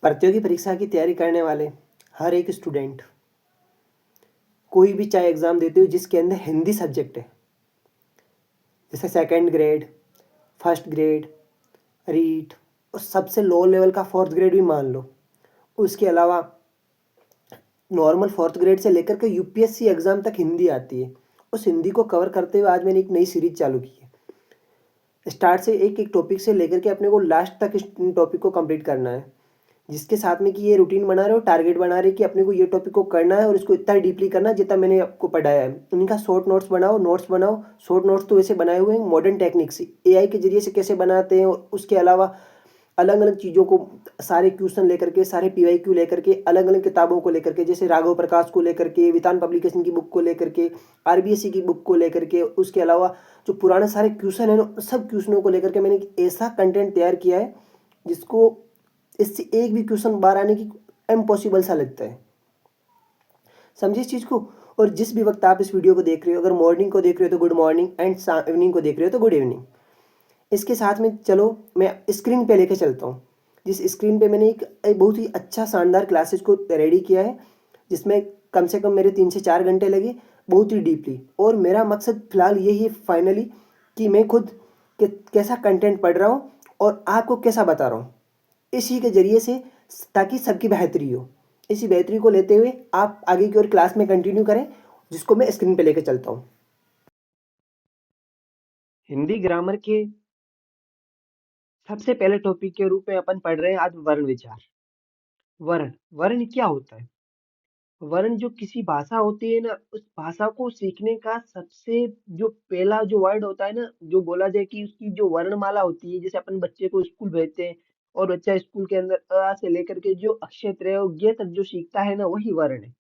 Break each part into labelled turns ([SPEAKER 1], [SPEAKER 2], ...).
[SPEAKER 1] प्रतियोगी परीक्षा की तैयारी करने वाले हर एक स्टूडेंट कोई भी चाहे एग्ज़ाम देते हो जिसके अंदर हिंदी सब्जेक्ट है, जैसे second grade, first grade, REET और सबसे लो लेवल का फोर्थ ग्रेड भी मान लो। उसके अलावा नॉर्मल फोर्थ ग्रेड से लेकर के यूपीएससी एग्ज़ाम तक हिंदी आती है। उस हिंदी को कवर करते हुए आज मैंने एक नई सीरीज चालू की है। स्टार्ट से एक एक टॉपिक से लेकर के अपने को लास्ट तक इस टॉपिक को कंप्लीट करना है, जिसके साथ में कि ये रूटीन बना रहे हो, टारगेट बना रहे कि अपने को ये टॉपिक को करना है और इसको इतना डीपली करना है जितना मैंने आपको पढ़ाया है। उनका शॉर्ट नोट्स बनाओ। शॉर्ट नोट्स तो वैसे बनाए हुए हैं मॉडर्न टेक्निक से, एआई के जरिए से कैसे बनाते हैं, और उसके अलावा अलग अलग चीज़ों को, सारे क्वेश्चन लेकर के, सारे पीवाईक्यू लेकर के, अलग अलग किताबों को लेकर के, जैसे राघव प्रकाश को लेकर के, वितान पब्लिकेशन की बुक को लेकर के, आरबीएससी की बुक को लेकर के, उसके अलावा जो पुराने सारे क्वेश्चन हैं ना, सब क्वेश्चनों को लेकर के मैंने एक ऐसा कंटेंट तैयार किया है जिसको इससे एक भी क्वेश्चन बाहर आने की इम्पॉसिबल सा लगता है। समझिए इस चीज़ को। और जिस भी वक्त आप इस वीडियो को देख रहे हो, अगर मॉर्निंग को देख रहे हो तो गुड मॉर्निंग, एंड इवनिंग को देख रहे हो तो गुड इवनिंग। इसके साथ में चलो मैं स्क्रीन पे लेके चलता हूँ, जिस स्क्रीन पे मैंने एक बहुत ही अच्छा शानदार क्लासेस को रेडी किया है, जिसमें कम से कम मेरे 3 से 4 घंटे लगे बहुत ही डीपली। और मेरा मकसद फ़िलहाल यही है फाइनली कि मैं खुद कैसा कंटेंट पढ़ रहा हूँ और आपको कैसा बता रहा हूँ, इसी के ज़रिए से, ताकि सबकी बेहतरी हो। इसी बेहतरी को लेते हुए आप आगे की ओर क्लास में कंटिन्यू करें, जिसको मैं स्क्रीन पे लेके चलता हूँ। हिंदी ग्रामर के सबसे पहले टॉपिक के रूप में अपन पढ़ रहे हैं आज वर्ण विचार। वर्ण वर्ण क्या होता है? वर्ण जो किसी भाषा होती है ना, उस भाषा को सीखने का सबसे जो पहला जो वर्ड होता है ना, जो बोला जाए कि उसकी जो वर्णमाला होती है, जैसे अपन बच्चे को स्कूल भेजते हैं और बच्चा स्कूल के अंदर अ से लेकर के जो अक्षर प्रयोग ये तक जो सीखता है ना, वही वर्ण है।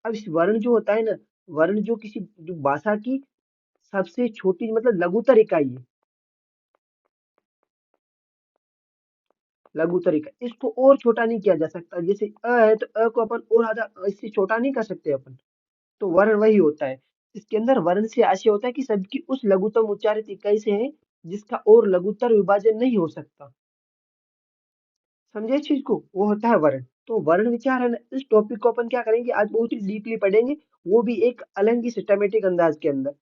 [SPEAKER 1] अब इस वर्ण जो होता है ना, वर्ण जो किसी जो भाषा की सबसे छोटी मतलब लघुतर इकाई है, लघुतर इकाई, इसको और छोटा नहीं किया जा सकता। जैसे अ है तो अ को अपन और आधा इससे छोटा नहीं कर सकते अपन। तो वर्ण वही होता है। इसके अंदर वर्ण से आशय होता है कि शब्द की उस लघुतम उच्चारित इकाई से है जिसका और लघुत्तर विभाजन नहीं हो सकता। समझे इस चीज को? वो होता है वर्ण। तो वर्ण विचार है ना, इस टॉपिक को अपन क्या करेंगे आज बहुत ही डीपली पढ़ेंगे, वो भी एक अलग ही सिस्टमेटिक अंदाज के अंदर।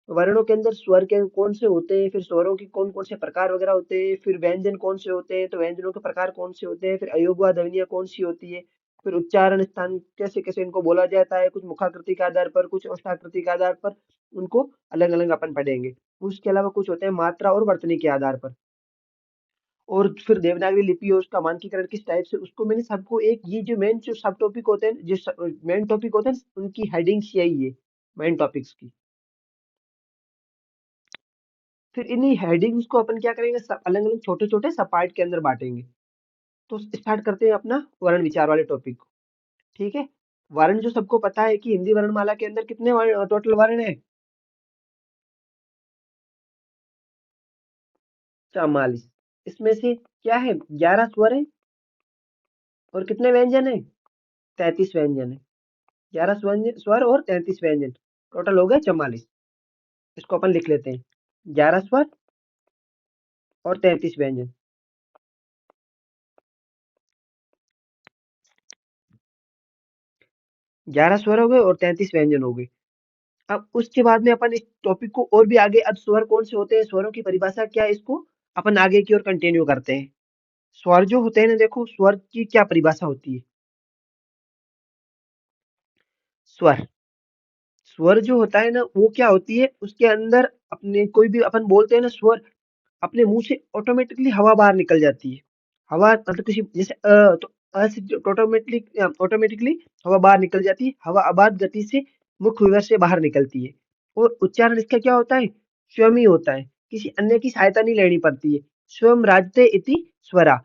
[SPEAKER 1] वर्णों के अंदर स्वर के कौन से होते हैं, फिर स्वरों की कौन कौन से प्रकार वगैरह होते हैं, फिर व्यंजन कौन से होते हैं, तो व्यंजनों के प्रकार कौन से होते हैं, फिर अयोगवा ध्वनियां कौन सी होती है, फिर उच्चारण स्थान कैसे कैसे इनको बोला जाता है, कुछ मुखाकृति के आधार पर, कुछ औष्ठाकृति के आधार पर, उनको अलग अलग अपन पढ़ेंगे। उसके अलावा कुछ होते हैं मात्रा और वर्तनी के आधार पर, और फिर देवनागरी लिपि और उसका मानकीकरण किस टाइप से, उसको मैंने सबको एक ये जो मेन जो सब टॉपिक होते हैं, जो मेन टॉपिक होते हैं उनकी हेडिंग्स यही है मेन टॉपिक्स की। फिर इन्हीं हेडिंग्स को अपन क्या करेंगे, सब अलग अलग छोटे छोटे सब पार्ट के अंदर बांटेंगे। तो स्टार्ट करते हैं अपना वर्ण विचार वाले टॉपिक को। ठीक है। वर्ण जो सबको पता है कि हिंदी वर्णमाला के अंदर कितने वर्ण टोटल वर्ण है, 44। इसमें से क्या है, 11 स्वर है और कितने व्यंजन है, 33 व्यंजन है। 11 स्वर और 33 व्यंजन, टोटल हो गए 44। इसको अपन लिख लेते हैं, 11 स्वर और 33 व्यंजन। 11 स्वर हो गए और 33 व्यंजन हो गए। अब उसके बाद में अपन इस टॉपिक को और भी आगे, अब स्वर कौन से होते हैं, स्वरों की परिभाषा क्या है, इसको अपन आगे की ओर कंटिन्यू करते हैं। स्वर जो होते हैं ना, देखो स्वर की क्या परिभाषा होती है। स्वर स्वर जो होता है ना, वो क्या होती है, उसके अंदर अपने कोई भी अपन बोलते हैं ना स्वर, अपने मुंह से ऑटोमेटिकली हवा बाहर निकल जाती है। हवा मतलब किसी जैसे तो अ से ऑटोमेटिकली ऑटोमेटिकली हवा बाहर निकल जाती है, हवा अबाध गति से मुख विवर से बाहर निकलती है। और उच्चारण इसका क्या होता है, स्वयं ही होता है, किसी अन्य की सहायता नहीं लेनी पड़ती है। स्वयं राजते इति स्वरा,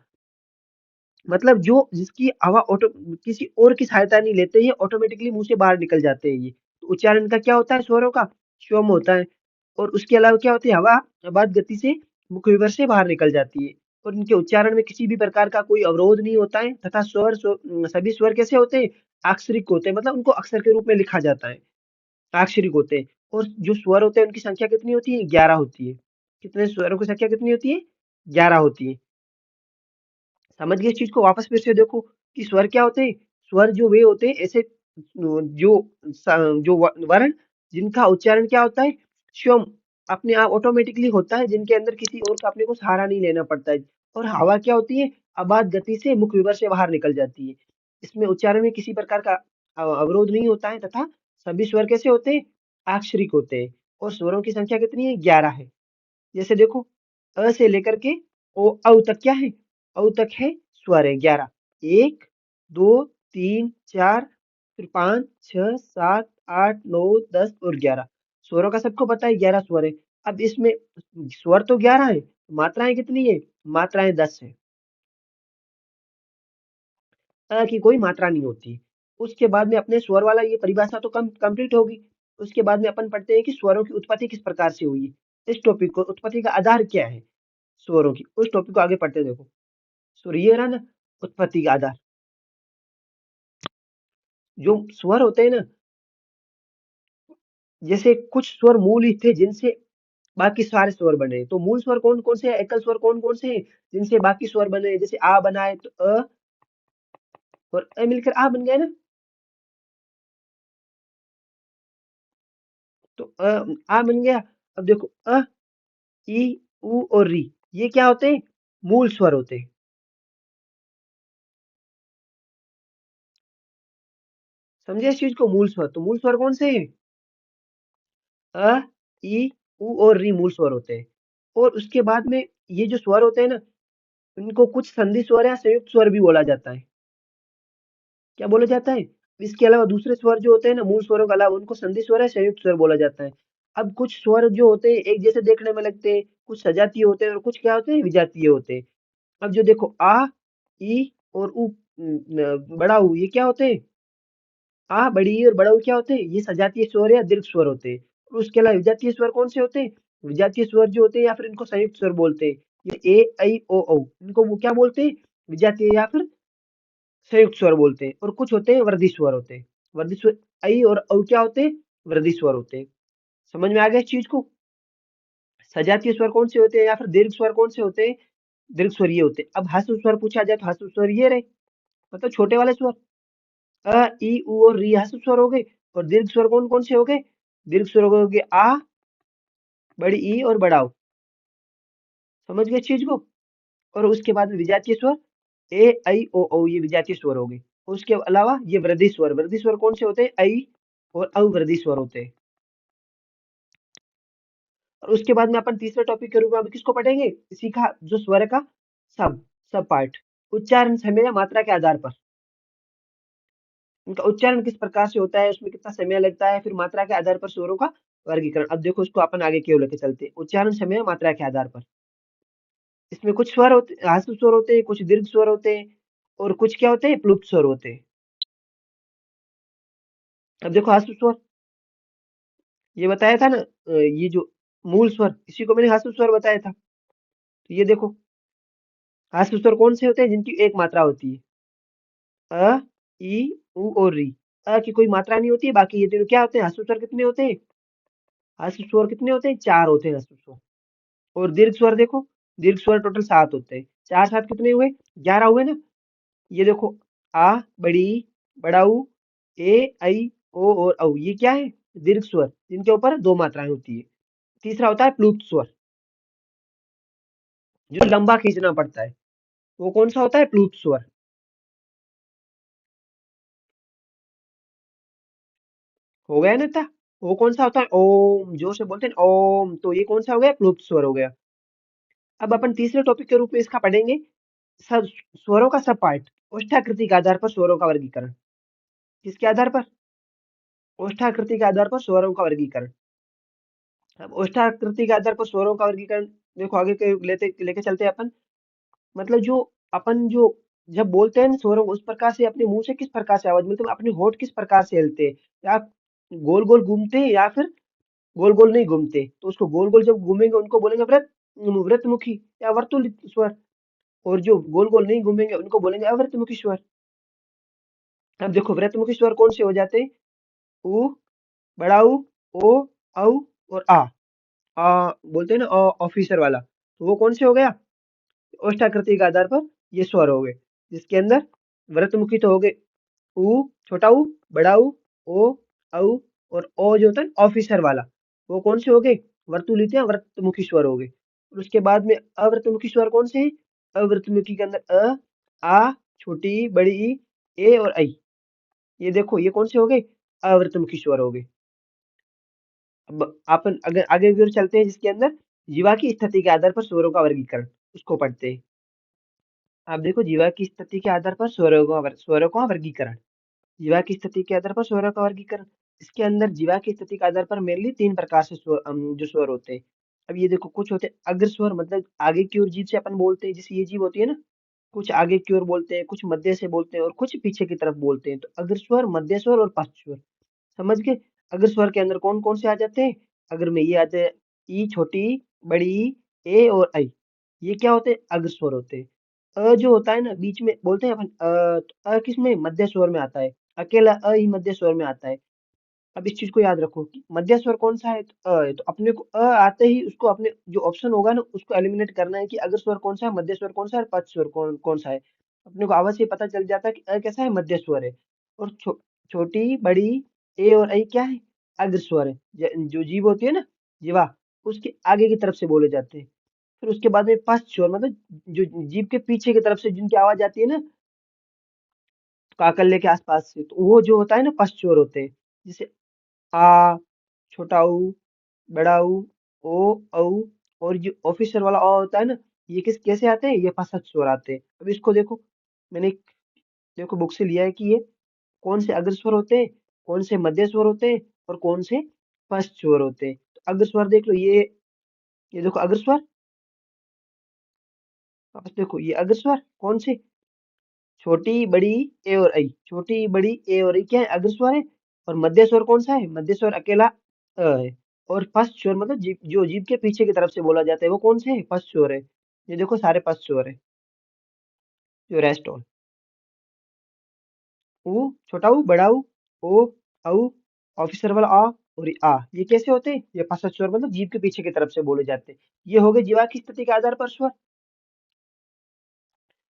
[SPEAKER 1] मतलब जो जिसकी हवा ऑटो किसी और की सहायता नहीं लेते, ये ऑटोमेटिकली मुंह से बाहर निकल जाते हैं ये। तो उच्चारण का क्या होता है, स्वरों का स्वयं होता है। और उसके अलावा क्या होती है, हवा अबाध गति से मुख विवर से बाहर निकल जाती है। और इनके उच्चारण में किसी भी प्रकार का कोई अवरोध नहीं होता है, तथा सभी स्वर कैसे होते हैं, अक्षरिक होते हैं, मतलब उनको अक्षर के रूप में लिखा जाता है, अक्षरिक होते हैं। और जो स्वर होते हैं उनकी संख्या कितनी होती है, 11 होती है। कितने स्वरों की संख्या कितनी होती है, 11 होती है। समझ गए इस चीज को? वापस फिर से देखो कि स्वर क्या होते हैं। स्वर जो वे होते हैं ऐसे जो वर्ण जिनका उच्चारण क्या होता है, स्वम अपने आप ऑटोमेटिकली होता है, जिनके अंदर किसी और का अपने को सहारा नहीं लेना पड़ता है। और हवा क्या होती है, अबाध गति से मुख विवर से बाहर निकल जाती है। इसमें उच्चारण में किसी प्रकार का अवरोध नहीं होता है, तथा सभी स्वर कैसे होते हैं, अक्षरिक होते हैं। और स्वरों की संख्या कितनी है, 11 है। जैसे देखो, अ से लेकर के ओ औ तक क्या है, औ तक है स्वर है 11। 1 2 3 4 फिर 5 6 7 8 9 10 और 11। स्वरों का सबको पता है 11 स्वर है। अब इसमें स्वर तो 11 है, मात्राएं कितनी है, मात्राएं 10 है। की कोई मात्रा नहीं होती। उसके बाद में अपने स्वर वाला ये परिभाषा तो कंप्लीट होगी। उसके बाद में अपन पढ़ते हैं कि स्वरों की उत्पत्ति किस प्रकार से हुई है। इस टॉपिक को उत्पत्ति का आधार क्या है स्वरों की, उस टॉपिक को आगे पढ़ते हैं। देखो, स्वर ये रहा ना, उत्पत्ति का आधार। जो स्वर होते हैं ना, जैसे कुछ स्वर मूल ही थे जिनसे बाकी सारे स्वर बने। तो मूल स्वर कौन कौन से हैं, एकल स्वर कौन कौन से हैं जिनसे बाकी स्वर बने। जैसे आ बना है तो अ और अ मिलकर आ बन गया ना। तो आ बन गया। अब देखो, अ ई उ और री, ये क्या होते हैं, मूल स्वर होते हैं। समझे इस चीज को, मूल स्वर। तो मूल स्वर कौन से हैं, अ ई उ और री मूल स्वर होते हैं। और उसके बाद में ये जो स्वर होते हैं ना, इनको कुछ संधि स्वर या संयुक्त स्वर भी बोला जाता है। क्या बोला जाता है, इसके अलावा दूसरे स्वर जो होते हैं ना, मूल स्वरों के अलावा, उनको संधि स्वर या संयुक्त स्वर बोला जाता है। अब कुछ स्वर जो होते हैं एक जैसे देखने में लगते हैं, कुछ सजातीय होते हैं और कुछ क्या होते हैं, विजातीय होते हैं। अब जो देखो, आ ई और उ बड़ा ऊ, ये क्या होते हैं, आ बड़ी ई और बड़ा ऊ क्या होते हैं, ये सजातीय स्वर या दीर्घ स्वर होते हैं। और उसके अलावा विजातीय स्वर कौन से होते हैं, विजातीय स्वर जो होते हैं या फिर इनको संयुक्त स्वर बोलते हैं। ये ए ऐ ओ औ, इनको वो क्या बोलते हैं, विजातीय या फिर संयुक्त स्वर बोलते हैं। और कुछ होते हैं वृद्धि स्वर होते हैं। वृद्धि स्वर ऐ और औ क्या होते हैं, वृद्धि स्वर होते हैं। समझ में आ गया इस चीज को। सजातीय स्वर कौन से होते हैं या फिर दीर्घ स्वर कौन से होते हैं, दीर्घ स्वर ये होते हैं। अब ह्रस्व स्वर पूछा जाए तो ह्रस्व स्वर ये रहे, मतलब छोटे वाले स्वर, अ ई उ और री ह्रस्व स्वर हो गए। और दीर्घ स्वर कौन कौन से हो गए, दीर्घ स्वर हो गए आ, बड़ी ई और बड़ा ऊ। समझ गए इस चीज को। और उसके बाद में विजातीय स्वर ए ऐ ओ औ, ये विजातीय स्वर हो गए। उसके अलावा ये वृद्धि स्वर, वृद्धि स्वर कौन से होते हैं, ऐ और औ वृद्धि स्वर होते हैं। और उसके बाद में अपन तीसरे टॉपिक के रूप में अब किसको पढ़ेंगे, इसी का जो स्वर का सब सब पार्ट, उच्चारण समय या मात्रा के आधार पर उनका उच्चारण किस प्रकार से होता है, उसमें कितना समय लगता है, फिर मात्रा के आधार पर स्वरों का वर्गीकरण। अब देखो, उसको अपन आगे क्यों लेके चलते हैं, उच्चारण समय या मात्रा के आधार पर। इसमें कुछ स्वर होते, ह्रस्व स्वर होते हैं, कुछ दीर्घ स्वर होते हैं, और कुछ क्या होते हैं, प्लुप्त स्वर होते हैं। अब देखो, ह्रस्व स्वर ये बताया था ना, ये जो मूल स्वर, इसी को मैंने ह्रस्व स्वर बताया था। तो ये देखो, ह्रस्व स्वर कौन से होते हैं, जिनकी एक मात्रा होती है, अ ई उ और री। अ की कोई मात्रा नहीं होती है, बाकी ये तीनों क्या होते हैं, ह्रस्व स्वर कितने होते हैं, ह्रस्व स्वर कितने होते हैं, 4 होते हैं ह्रस्व स्वर। और दीर्घ स्वर देखो, दीर्घ स्वर टोटल 7 होते हैं। 4 7 कितने हुए, 11 हुए ना। ये देखो, आ बड़ी ई, बड़ा ऊ, ए ऐ ओ और औ, ये क्या है, दीर्घ स्वर, जिनके ऊपर दो मात्राएं होती है। तीसरा होता है प्लुप्त स्वर, जो लंबा खींचना पड़ता है, वो कौन सा होता है, प्लुप्त स्वर। हो गया ना था। वो कौन सा होता है, ओम, जो से बोलते हैं ओम, तो ये कौन सा हो गया, प्लुप्त स्वर हो गया। अब अपन तीसरे टॉपिक के रूप में इसका पढ़ेंगे, सब स्वरों का सब पार्ट, ओष्ठाकृति के आधार पर स्वरों का वर्गीकरण। किसके आधार पर, ओष्ठाकृति के आधार पर स्वरों का वर्गीकरण। अब ओष्ठाकृति के आधार पर स्वरों का वर्गीकरण, देखो आगे के लेके चलते हैं अपन। मतलब जो अपन जो जब बोलते हैं ना स्वरों को, उस प्रकार से अपने मुंह से किस प्रकार से आवाज, मतलब अपने होठ किस प्रकार से हिलते हैं, या गोल गोल घूमते हैं या फिर गोल गोल नहीं घूमते। तो उसको गोल गोल जब घूमेंगे उनको बोलेंगे व्रतमुखी या वर्तुल स्वर। और जो गोल गोल नहीं घूमेंगे उनको बोलेंगे अवर्तमुखी स्वर। अब देखो, व्रतमुखी स्वर कौन से हो जाते हैं, उ, बड़ा ऊ, ओ, औ और आ बोलते हैं ना, ऑफिसर वाला, तो वो कौन से हो गया, ओष्ठाकृति के आधार पर ये स्वर हो गए, जिसके अंदर व्रतमुखी तो हो गए ऊ, छोटा ऊ, बड़ा ऊ, ओ, औ और ओ जो होता है ऑफिसर वाला, वो कौन से हो गए? वर्तुलित या व्रतमुखी स्वर हो गए। और उसके बाद में अव्रतमुखी स्वर कौन से हैं? अव्रतमुखी के अंदर आ, छोटी, बड़ी ई, ए और ऐ। ये देखो ये कौन से हो गए? अव्रतमुखी स्वर हो गए। अब अपन अगर आगे की ओर चलते हैं, जिसके अंदर जीवा की स्थिति के आधार पर स्वरों का वर्गीकरण, उसको पढ़ते हैं। आप देखो जीवा की स्थिति के आधार पर स्वरों का वर्गीकरण। जीवा की स्थिति के आधार पर स्वरों का वर्गीकरण। इसके अंदर जीवा की स्थिति के आधार पर मेनली 3 प्रकार से जो स्वर होते हैं। अब ये देखो, कुछ होते हैं अग्र स्वर, मतलब आगे की ओर जीभ से अपन बोलते हैं, जैसे ये जीभ होती है ना, कुछ आगे की ओर बोलते हैं, कुछ मध्य से बोलते हैं और कुछ पीछे की तरफ बोलते हैं। तो अग्र स्वर, मध्य स्वर और पश्च स्वर, समझ गए? अग्र स्वर के अंदर कौन कौन से आ जाते हैं? अग्र में ये आते हैं ई छोटी, बड़ी ई, ए और ऐ। ये क्या होते हैं? अग्र स्वर होते हैं। जो होता है ना बीच में बोलते हैं अपन तो किस में? मध्य स्वर में आता है। अकेला ही मध्य स्वर में आता है। अब इस चीज को याद रखो कि मध्य स्वर कौन सा है? तो है। तो अपने को आते ही उसको अपने जो ऑप्शन होगा ना उसको एलिमिनेट करना है कि अग्र स्वर कौन सा है, मध्य स्वर कौन सा है और पश्च स्वर कौन कौन सा है। अपने को आवाज से पता चल जाता है कि कैसा है, मध्य स्वर है। और छोटी, बड़ी, ए और ऐ क्या है? अग्र स्वर है। जो जीभ होती है ना, जीवा, उसके आगे की तरफ से बोले जाते हैं। फिर उसके बाद में पश्च स्वर, मतलब जो जीभ के पीछे की तरफ से जिनकी आवाज आती है ना, काकल्य के आसपास से, तो वो जो होता है ना पश्च स्वर होते हैं। जैसे आ, छोटा ऊ, बड़ा ऊ, ओ, औ और जो ऑफिसर वाला अ होता है ना, ये किस कैसे आते हैं? ये पश्च स्वर आते हैं। अब इसको देखो, मैंने देखो बुक से लिया है कि ये कौन से अग्र स्वर होते हैं, कौन से मध्य स्वर होते हैं और कौन से पश्च स्वर होते हैं। तो अग्र स्वर देख लो, ये देखो अग्र स्वर, वापस देखो ये अग्र स्वर कौन से? छोटी, बड़ी, ए और ऐ। छोटी, बड़ी, ए और ऐ क्या है? अग्र स्वर है। और मध्य स्वर कौन सा है? मध्य स्वर अकेला है। और पश्च स्वर मतलब जो जीभ के पीछे की तरफ से बोला जाता है वो कौन से है? पश्च स्वर है। ये देखो सारे पश्च स्वर है, जो रेस्ट ऑल। ऊ, छोटा ऊ, बड़ा ऊ, ओ, औ, ऑफिसर वाला आ और ये आ, ये कैसे होते हैं? ये पश्च स्वर, मतलब जीभ के पीछे की तरफ से बोले जाते हैं। ये हो गए जीवा की स्थिति के आधार पर स्वर।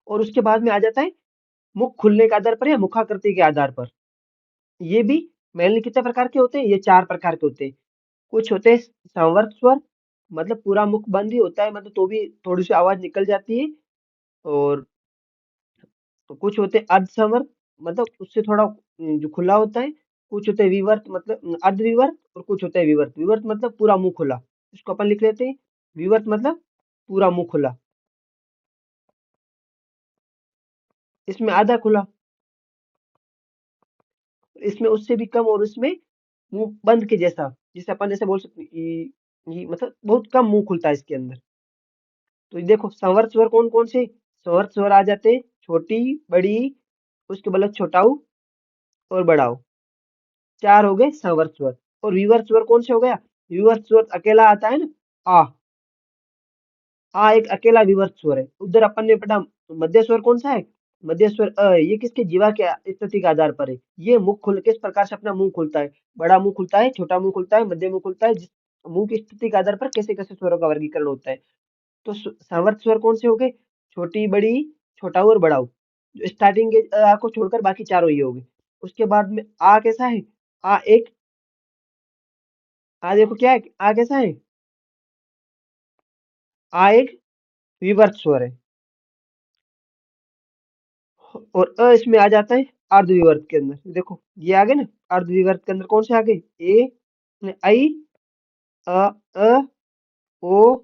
[SPEAKER 1] और उसके बाद में आ जाता है मुख खुलने के आधार पर या मुखाकृति के आधार पर। ये भी मेनली कितने प्रकार के होते हैं? ये 4 प्रकार के होते हैं। कुछ होते हैं संवर्त स्वर, मतलब पूरा मुख बंद ही होता है, मतलब तो भी थोड़ी सी आवाज निकल जाती है। और तो कुछ होते हैं अर्ध संवर्त, मतलब उससे थोड़ा जो खुला होता है। कुछ होते हैं विवर्त, मतलब अर्ध विवर्त, और कुछ होता है विवर्त। विवर्त मतलब पूरा मुंह खुला, इसको अपन लिख लेते हैं। विवर्त मतलब पूरा मुंह खुला, इसमें आधा खुला, इसमें उससे भी कम, और उसमें मुंह बंद के जैसा, जिसे अपन ऐसे बोल सकते हैं मतलब बहुत कम मुंह खुलता है इसके अंदर। तो ये देखो संवर्त स्वर कौन कौन से? संवर्त स्वर आ जाते हैं छोटी, बड़ी, उसके बाद छोटाऊ और बड़ाऊ। 4 हो गए संवर्त स्वर। और विवर्त स्वर कौन से हो गया? विवर्त स्वर अकेला आता है ना, आ। आ एक अकेला विवर्त स्वर है। उधर अपन ने पढ़ा मध्य स्वर कौन सा है? मध्य स्वर ये किसके? जीवा के स्थिति के आधार पर है। ये मुख खुल किस प्रकार से अपना मुंह खुलता है? बड़ा मुंह खुलता है, छोटा मुंह खुलता है, मध्य मुंह खुलता है। मुंह की स्थिति के आधार पर कैसे कैसे स्वरों का वर्गीकरण होता है। तो सामर्थ्य स्वर कौन से हो गए? छोटी, बड़ी, छोटाऊ और बड़ाऊ। जो स्टार्टिंग के आ को छोड़कर बाकी चारों ये हो गए। उसके बाद में आ कैसा है? आ एक, आ देखो क्या है, आ कैसा है? आ एक विवर्त स्वर है। और इसमें आ जाता है अर्ध विवर्त के अंदर। देखो ये आ गए ना, अर्ध विवर्त के अंदर कौन से आ गए? ए, आई, अ, अ, ओ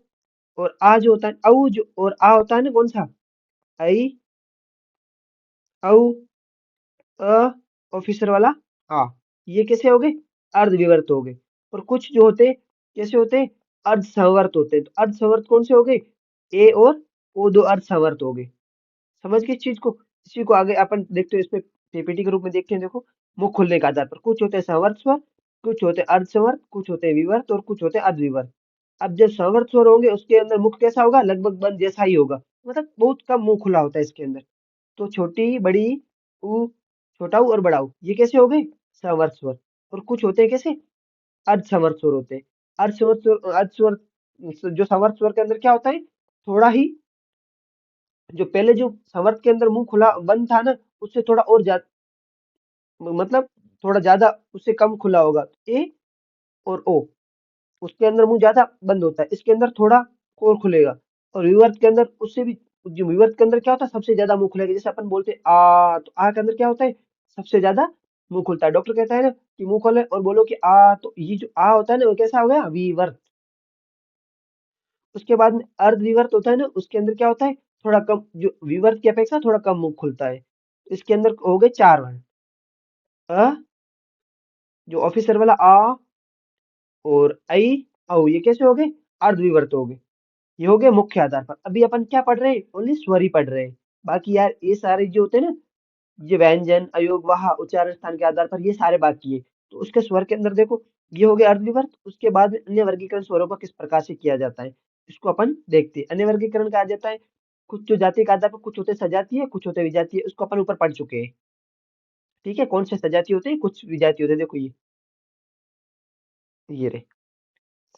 [SPEAKER 1] और आ जो होता है औ, जो और आ होता है ना कौन सा? आई, औ, अ, ऑफिसर वाला आ। ये कैसे हो गए? अर्ध विवर्त हो गए। और कुछ जो होते हैं कैसे होते हैं? अर्ध संवर्त होते हैं। तो अर्ध संवर्त कौन से हो गए? ए और ओ, दो अर्ध संवर्त हो गए। समझ गए इस चीज को? इसी को आगे अपन देखते हैं, इसमें पीपीटी के रूप में देखते हैं। देखो मुख खुलने के आधार पर कुछ होते हैं संवर्त स्वर, कुछ होते हैं अर्ध संवर्त, कुछ होते हैं विवर्त और कुछ होते हैं अर्ध विवर्त। अब जब संवर्त स्वर होंगे उसके अंदर मुख कैसा होगा? लगभग बंद जैसा ही होगा, मतलब बहुत कम मुंह खुला होता है इसके अंदर। तो छोटी, बड़ी, ऊ, छोटा ऊ और बड़ा ऊ, ये कैसे हो गए? समवर्त स्वर। और कुछ होते हैं कैसे? अर्ध समवर्त स्वर होते हैं। अर्ध स्वर जो समवर्त स्वर के अंदर क्या होता है? थोड़ा ही जो पहले जो संवर्त के अंदर मुंह खुला बंद था ना, उससे थोड़ा और ज्यादा, मतलब थोड़ा ज्यादा उससे कम खुला होगा। ए और ओ, उसके अंदर मुंह ज्यादा बंद होता है, इसके अंदर थोड़ा और खुलेगा। और विवर्त के अंदर उससे भी, जो विवर्त के अंदर क्या होता है, सबसे ज्यादा मुंह खुलेगा। जैसे अपन बोलते हैं आ, तो आ के अंदर क्या होता है, सबसे ज्यादा मुंह खुलता है। डॉक्टर कहता है ना कि मुंह खोले और बोलो कि आ, तो ये जो आ होता है ना, वो कैसा हो गया, विवर्त। उसके बाद में अर्धविवर्त होता है ना, उसके अंदर क्या होता है, थोड़ा कम, जो विवर्त की अपेक्षा थोड़ा कम मुंह खुलता है। इसके अंदर हो गए चार वर्ण। अ, जो ऑफिसर वाला आ और आई, औ, ये कैसे हो गए, अर्धविवर्त हो गए। ये हो गए मुख्य आधार पर। अभी अपन क्या पढ़ रहे हैं, ओनली स्वर ही पढ़ रहे हैं। बाकी यार ये सारे जो होते हैं ना, ये व्यंजन, अयोग, वहा, उच्चारण स्थान के आधार पर ये सारे बाकी है। तो उसके स्वर के अंदर देखो, ये हो गया अर्धविवर्त। उसके बाद में अन्य वर्गीकरण स्वरों का किस प्रकार से किया जाता है, इसको अपन देखते हैं। अन्य वर्गीकरण कहा जाता है, कुछ जो जाति के आधार पर, कुछ होते सजातीय, कुछ होते विजातीय, उसको अपन ऊपर पढ़ चुके हैं। ठीक है, कौन से सजातीय होते हैं, कुछ विजातीय होते हैं। देखो ये रहे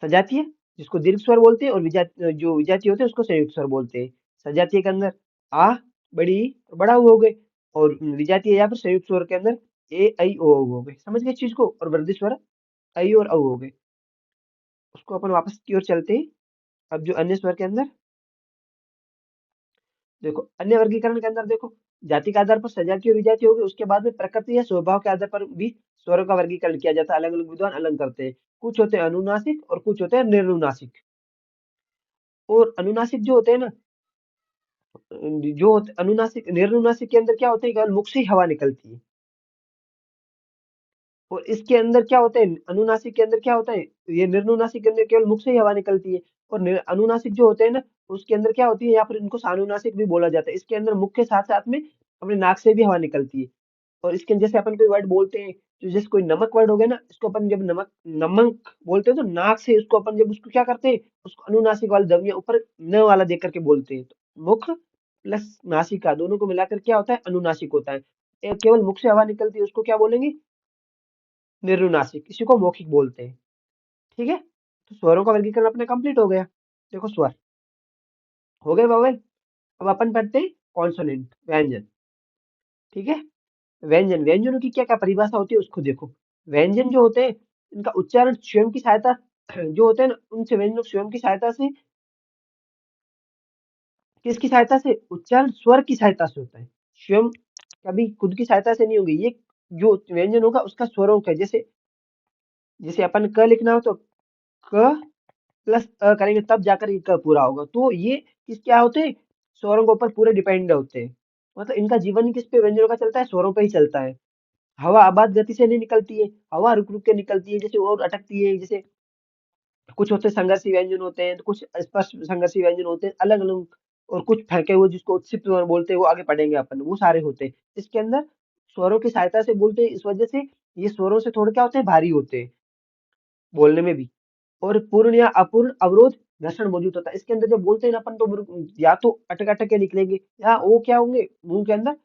[SPEAKER 1] सजातीय, जिसको दीर्घ स्वर बोलते हैं, और जो विजातीय होते हैं उसको संयुक्त स्वर बोलते हैं। सजातीय के अंदर आ, बड़ी, बड़ा ऊ हो गए। और विजातीय यहाँ पर संयुक्त स्वर के अंदर ए, आई, ओ हो गए। समझ गए इस चीज को। और वृद्धि स्वर आई और औ हो गए। उसको अपन वापस की ओर चलते हैं। अब जो अन्य स्वर के अंदर देखो, अन्य वर्गीकरण के अंदर देखो, जाति के आधार पर सजातीय और विजातीय हो गए। उसके बाद में प्रकृति या स्वभाव के आधार पर भी स्वरों का वर्गीकरण किया जाता है। अलग अलग विद्वान अलग करते हैं। कुछ होते हैं अनुनासिक और कुछ होते हैं निर्नुनासिक। और अनुनासिक जो होते हैं ना, अनुनासिक, निर्नुनासिक के अंदर क्या होता है, केवल मुख से ही हवा निकलती है। और इसके अंदर क्या होता है, अनुनासिक के अंदर क्या होता है, ये निर्नुनासिक के अंदर केवल मुख से ही हवा निकलती है। और अनुनासिक जो होते हैं ना, उसके अंदर क्या होती है, यहाँ पर इनको सानुनासिक भी बोला जाता है। इसके अंदर मुख के साथ साथ में अपने नाक से भी हवा निकलती है। और इसके जैसे अपन कोई वर्ड बोलते हैं, तो जैसे कोई नमक वर्ड हो गया ना, इसको अपन जब नमक, नमक बोलते हैं, तो नाक से उसको अपन जब उसको क्या करते हैं, उसको अनुनासिक वाली ध्वनियां ऊपर न वाला देख करके बोलते हैं। तो मुख प्लस नासिका दोनों को मिलाकर क्या होता है, अनुनासिक होता है। केवल मुख से हवा निकलती है, उसको क्या बोलेंगे, निर्नुनासिक। इसी को मौखिक बोलते हैं। ठीक है, तो स्वरों का वर्गीकरण अपने कंप्लीट हो गया। देखो स्वर हो गए, वोवेल। अब अपन पढ़ते हैं कॉन्सोनेंट, व्यंजन। ठीक है, व्यंजन, व्यंजनों की क्या क्या परिभाषा होती है उसको देखो। व्यंजन जो होते हैं, इनका उच्चारण स्वयं की सहायता, जो होते हैं ना, उनसे व्यंजनों को स्वयं की सहायता से, किसकी सहायता से, उच्चारण स्वर की सहायता से होता है। स्वयं कभी खुद की सहायता से नहीं होंगे ये। जो व्यंजन होगा उसका स्वरों का, जैसे जैसे अपन क लिखना हो तो क प्लस अ करेंगे, तब जाकर ये क पूरा होगा। तो ये किस क्या होते हैं, स्वरों के ऊपर पूरे डिपेंड होते हैं। मतलब इनका जीवन ही किस पे, व्यंजनों का चलता है, स्वरों पे ही चलता है। हवा आबाद गति से नहीं निकलती है, हवा रुक रुक के निकलती है, जैसे और अटकती है। जैसे कुछ होते हैं संघर्षी व्यंजन होते हैं, तो कुछ स्पष्ट संघर्षी व्यंजन होते हैं, अलग अलग। और कुछ फेंके हुए, जिसको उत्क्षिप्त बोलते हैं, वो आगे पढ़ेंगे अपन, वो सारे होते हैं। इसके अंदर स्वरों की सहायता से बोलते हैं, इस वजह से ये स्वरों से थोड़े क्या होते हैं, भारी होते हैं बोलने में भी। और पूर्ण या अपूर्ण अवरोध घर्षण मौजूद होता है। इसके अंदर जब बोलते हैं ना अपन, तो या तो अटक अटक के निकलेंगे, या वो क्या होंगे, मुंह के अंदर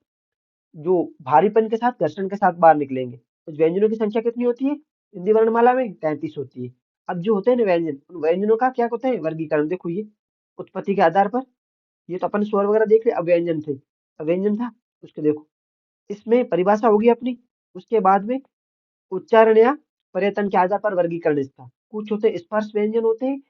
[SPEAKER 1] जो भारीपन के साथ, घर्षण के साथ बाहर निकलेंगे। तो व्यंजनों की संख्या कितनी होती है हिंदी वर्णमाला में, 33 होती है। अब जो होते हैं ना व्यंजन, उन व्यंजनों का क्या होता है, वर्गीकरण देखो। ये उत्पत्ति के आधार पर, ये तो अपन स्वर वगैरह देख ले, अब व्यंजन थे, अब व्यंजन था, उसके देखो, इसमें परिभाषा होगी अपनी। उसके बाद में उच्चारण या पर्यटन के आधार पर वर्गीकरण इसका। कुछ होते स्पर्श व्यंजन होते हैं,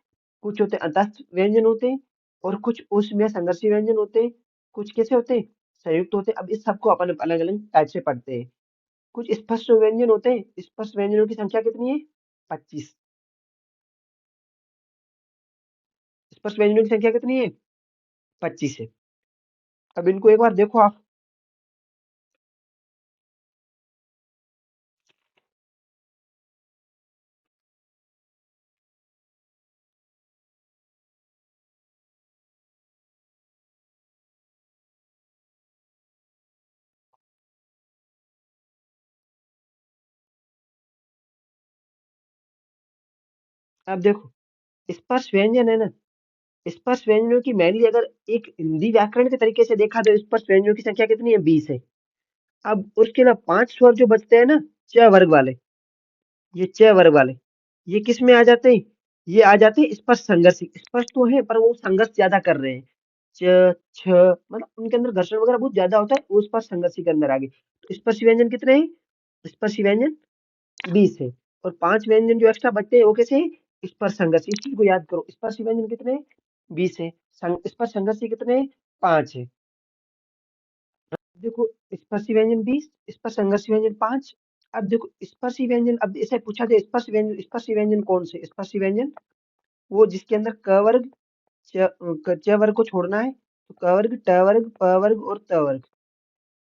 [SPEAKER 1] कुछ होते अंतस्थ व्यंजन होते हैं, और कुछ उसमें संघर्षी व्यंजन होते हैं। कुछ कैसे होते हैं, संयुक्त होते हैं। अब इस सबको अपन अलग अलग टाइप से पढ़ते हैं। कुछ स्पष्ट व्यंजन होते हैं, स्पष्ट व्यंजनों की संख्या कितनी है, 25। स्पष्ट व्यंजनों की संख्या कितनी है, 25 है। अब इनको एक बार देखो आप। अब देखो, स्पष्ट व्यंजन है ना, स्पष्ट व्यंजनों की मेनली अगर एक हिंदी व्याकरण के तरीके से देखा, तो स्पष्ट व्यंजनों की संख्या कितनी है, 20 है। अब उसके अलावा 5 स्वर जो बचते हैं ना, च वर्ग वाले, ये च वर्ग वाले, ये किस में आ जाते हैं, ये आ जाते हैं स्पष्ट संघर्ष। स्पष्ट तो है, पर वो संघर्ष ज्यादा कर रहे हैं। च, छ, मतलब उनके अंदर घर्षण वगैरह बहुत ज्यादा होता है, उस पर संघर्षी के अंदर आ गए। तो स्पर्शी व्यंजन कितने हैं? स्पर्शी व्यंजन 20 है। और 5 व्यंजन जो एक्स्ट्रा बचते हैं वो कैसे है? स्पर्श संघर्षी। इस चीज को याद करो, स्पर्शी व्यंजन कितने हैं? 20 है। स्पर्श संघर्षी कितने हैं? 5 है। देखो, स्पर्शी व्यंजन 20, स्पर्श संघर्षी व्यंजन 5। अब देखो स्पर्शी व्यंजन, अब ऐसे पूछा जाए स्पर्शी व्यंजन कौन से? स्पर्शी व्यंजन वो जिसके अंदर क वर्ग, च वर्ग को छोड़ना है, तो क वर्ग, ट वर्ग, प वर्ग और त वर्ग।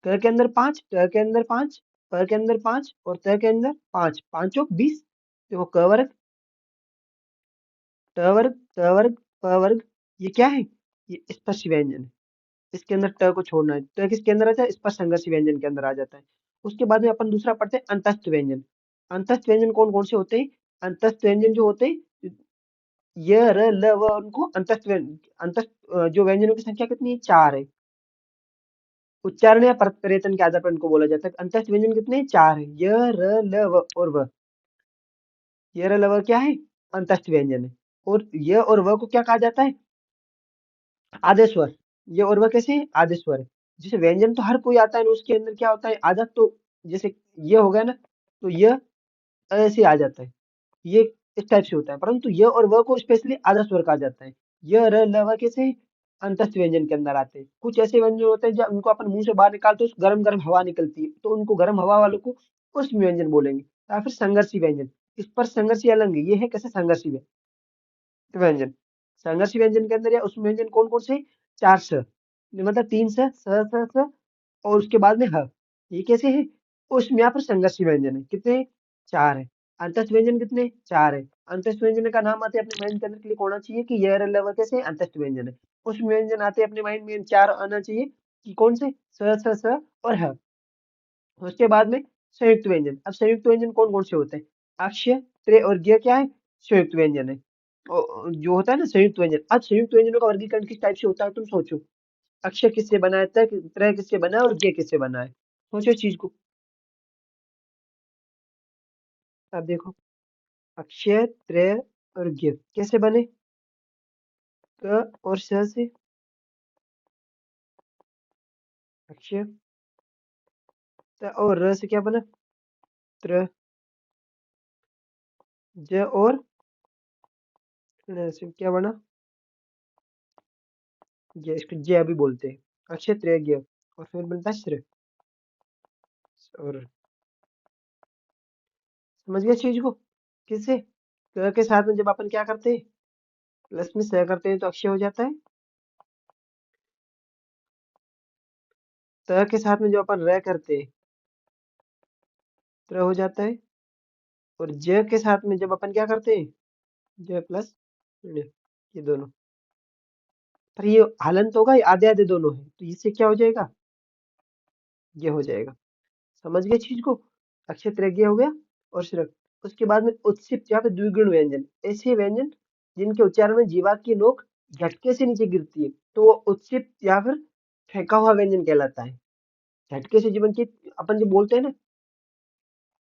[SPEAKER 1] क के अंदर 5, ट के अंदर 5, प के अंदर 5 और त के अंदर 5, 5 चौक 20। देखो क वर्ग, ट वर्ग, त वर्ग, प वर्ग, ये क्या है? ये स्पर्श व्यंजन है। इसके अंदर ट को छोड़ना है, ट किसके अंदर आता है? स्पर्श संघर्ष व्यंजन के अंदर आ जाता है। उसके बाद में अपन दूसरा पढ़ते हैं अंतस्थ व्यंजन। अंतस्थ व्यंजन कौन कौन से होते हैं? अंतस्थ व्यंजन जो होते हैं, य, र, ल, व, उनको अंतस्थ अंतस्थ जो व्यंजनों की संख्या कितनी है? 4 है। उच्चारण या प्रयत्न के आधार पर इनको बोला जाता है। अंतस्थ व्यंजन कितने हैं? 4 है। य, र, ल, व और व। य, र, ल, व क्या है? अंतस्थ व्यंजन है। और य और व को क्या कहा जाता है? आदेश स्वर। ये और वह कैसे है? आदेश स्वर है। जैसे व्यंजन तो हर कोई आता है ना, उसके अंदर क्या होता है? आदत तो, जैसे ये हो गया ना, तो ये ऐसे आ जाता है, ये इस टाइप से होता है। परंतु य और व को स्पेशली आदर्श स्वर कहा जाता है। य, र, ल, व कैसे हैं? अंतस्थ व्यंजन के अंदर आते हैं। कुछ ऐसे व्यंजन होते हैं जब उनको अपन मुंह से बाहर निकालते हैं, गरम गरम हवा निकलती है, तो उनको गरम हवा वालों को उष्म व्यंजन बोलेंगे। या फिर संघर्षी व्यंजन। इस पर संघर्षी अलग है, ये है कैसे? संघर्षी व्यंजन। संघर्षी व्यंजन के अंदर या उष्म व्यंजन कौन कौन से? 4 स, मतलब 3 स, स और उसके बाद में ह। ये कैसे है? उष्म या फिर संघर्षी व्यंजन है। कितने? 4 है। अंतस्थ व्यंजन कितने? 4 है। अंतस्थ व्यंजन का नाम आते हैं अपने माइंड के अंदर क्लिक होना चाहिए कि यह लव कैसे अंतस्थ व्यंजन है। उष्म व्यंजन आते हैं अपने माइंड में 4 आना चाहिए कि कौन से? स और ह। उसके बाद में संयुक्त व्यंजन। अब संयुक्त व्यंजन कौन कौन से होते हैं? अक्ष्य, त्रे और ज्ञ क्या है? संयुक्त व्यंजन है। जो होता है ना संयुक्त व्यंजन। अब संयुक्त व्यंजनों का वर्गीकरण किस टाइप से होता है तुम सोचो। अक्षय किससे बना है, त्रय किससे बना है और ज्ञ किससे बना है? सोचो इस चीज को। अब देखो, अक्षय, त्रय और ज्ञ कैसे बने? क और स से। अक्षय, और र से क्या बना? त्र, ज और ण से क्या बना? ज्ञ। इसको ज्ञ भी बोलते हैं। अक्षय, त्रय, ज्ञ और फिर बनता है श्र। और समझ गए चीज को? किससे? क के साथ में जब अपन क्या करते हैं? प्लस में स करते हैं तो अक्षय हो जाता है। त के साथ में जो अपन र करते हैं, त्र हो जाता है। और ज के साथ में जब अपन क्या करते हैं? ज प्लस ण, ये दोनों। पर ये हलंत होगा, ये आधे आधे दोनों है, तो इससे क्या हो जाएगा? ये हो जाएगा। समझ गए चीज को? अक्षय तृतीय हो गया और श्रक। उसके बाद में उत्सित या फिर द्विगुण व्यंजन। ऐसे व्यंजन जिनके उच्चारण में जीवा की नोक झटके से नीचे गिरती है, तो वो उत्सित या फिर फेंका हुआ व्यंजन कहलाता है। झटके से जीवन की, अपन जो बोलते हैं ना,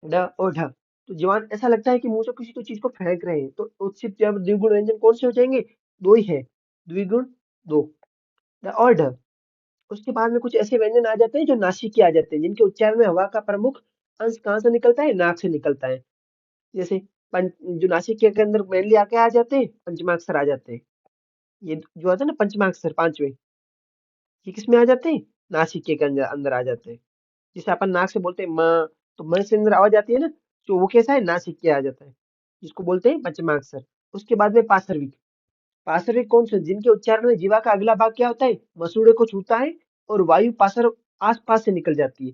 [SPEAKER 1] ड और ढ, तो जवान ऐसा लगता है कि मुंह से किसी को चीज को फेंक रहे हैं, तो उत्सित या फिर द्विगुण व्यंजन कौन से हो जाएंगे? दो ही है। द्विगुण, दो, ड और ढ। उसके बाद में कुछ ऐसे व्यंजन आ जाते हैं जो नासिक के आ जाते हैं, जिनके उच्चारण में हवा का प्रमुख अंश कहाँ से निकलता है? नाक से निकलता है। जैसे जो नासिक के अंदर मेनली आके आ जाते हैं, पंचमाक्षर आ जाते हैं। ये जो आता है ना पंचमाक्षर पांचवे, ये किस में आ जाते हैं? नासिक के अंदर अंदर आ जाते हैं। जैसे अपन नाक से बोलते हैं म, तो म से अंदर आवाज आती है ना, तो वो कैसा है? नासिक के आ जाता है, जिसको बोलते हैं पंचमाक्षर। उसके बाद में पाशर्विक। पाशर्विक कौन से? जिनके उच्चारण में जीवा का अगला भाग क्या होता है? मसूड़े को छूता है और वायु पाशर आस पास से निकल जाती है।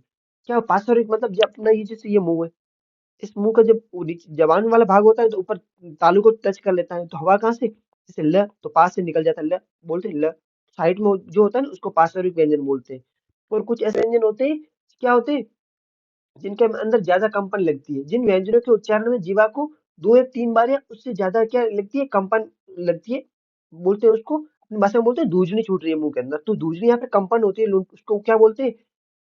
[SPEAKER 1] क्या पाशर्विक मतलब? जब अपना ये जैसे ये मुंह है, इस मुंह का जब जबान वाला भाग होता है तो ऊपर तालू को टच कर लेता है, तो हवा कहाँ से? जैसे ल, तो पास से निकल जाता है, ल बोलते हैं ल। साइड में जो होता है ना, उसको पार्श्विक व्यंजन बोलते हैं। और कुछ ऐसे व्यंजन होते हैं, क्या होते हैं, जिनके अंदर ज्यादा कंपन लगती है। जिन व्यंजनों के उच्चारण में जीवा को 2 या 3 बार या उससे ज्यादा क्या लगती है? कंपन लगती है। बोलते हैं उसको, अपनी भाषा में बोलते हैं धूजनी छूट रही है मुंह के अंदर, तो धूजनी यहाँ पे कंपन होती है, उसको क्या बोलते हैं?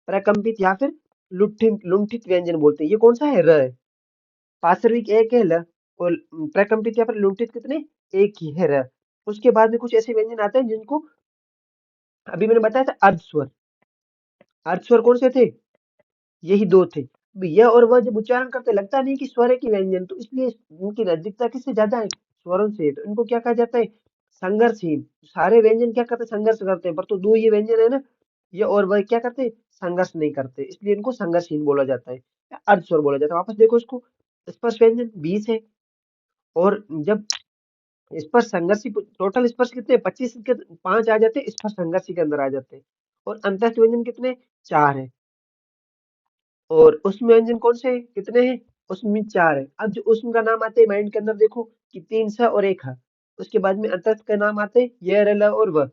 [SPEAKER 1] प्रकंपित या फिर लुंठित, लुंठित व्यंजन बोलते हैं। ये कौन सा है? र है। पार्श्विक एक है ल, और प्रकंपित या फिर लुंठित कितने? एक ही है र। उसके बाद में कुछ ऐसे व्यंजन आते हैं जिनको अभी मैंने बताया था अर्धस्वर। अर्धस्वर कौन से थे? यही दो थे। यह और वह जब उच्चारण करते लगता नहीं कि स्वर है कि व्यंजन, तो इसलिए इनकी नजदीकता किससे ज्यादा है? स्वरों से। तो इनको क्या कहा जाता है? संघर्षहीन। सारे व्यंजन क्या करते हैं? संघर्ष करते हैं, पर तो दो ये व्यंजन है ना, ये और वह क्या करते हैं? संघर्ष नहीं करते, इसलिए इनको संघर्षहीन बोला जाता है या अर्धस्वर बोला जाता है। वापस देखो इसको, स्पर्श व्यंजन 20 है, और जब स्पर्श संघर्षी, टोटल स्पर्श कितने? 25 के 5 आ जाते हैं, स्पर्श संघर्षी के अंदर आ जाते हैं। और अंतस्थ व्यंजन कितने? 4 है। और उष्म व्यंजन कौन से हैं? कितने हैं? उसमें 4 है। अब जो उष्म का नाम आते हैं माइंड के अंदर देखो कि 3 स और 1 ह। उसके बाद में अंतस्थ का नाम आते हैं य, र, ल और व।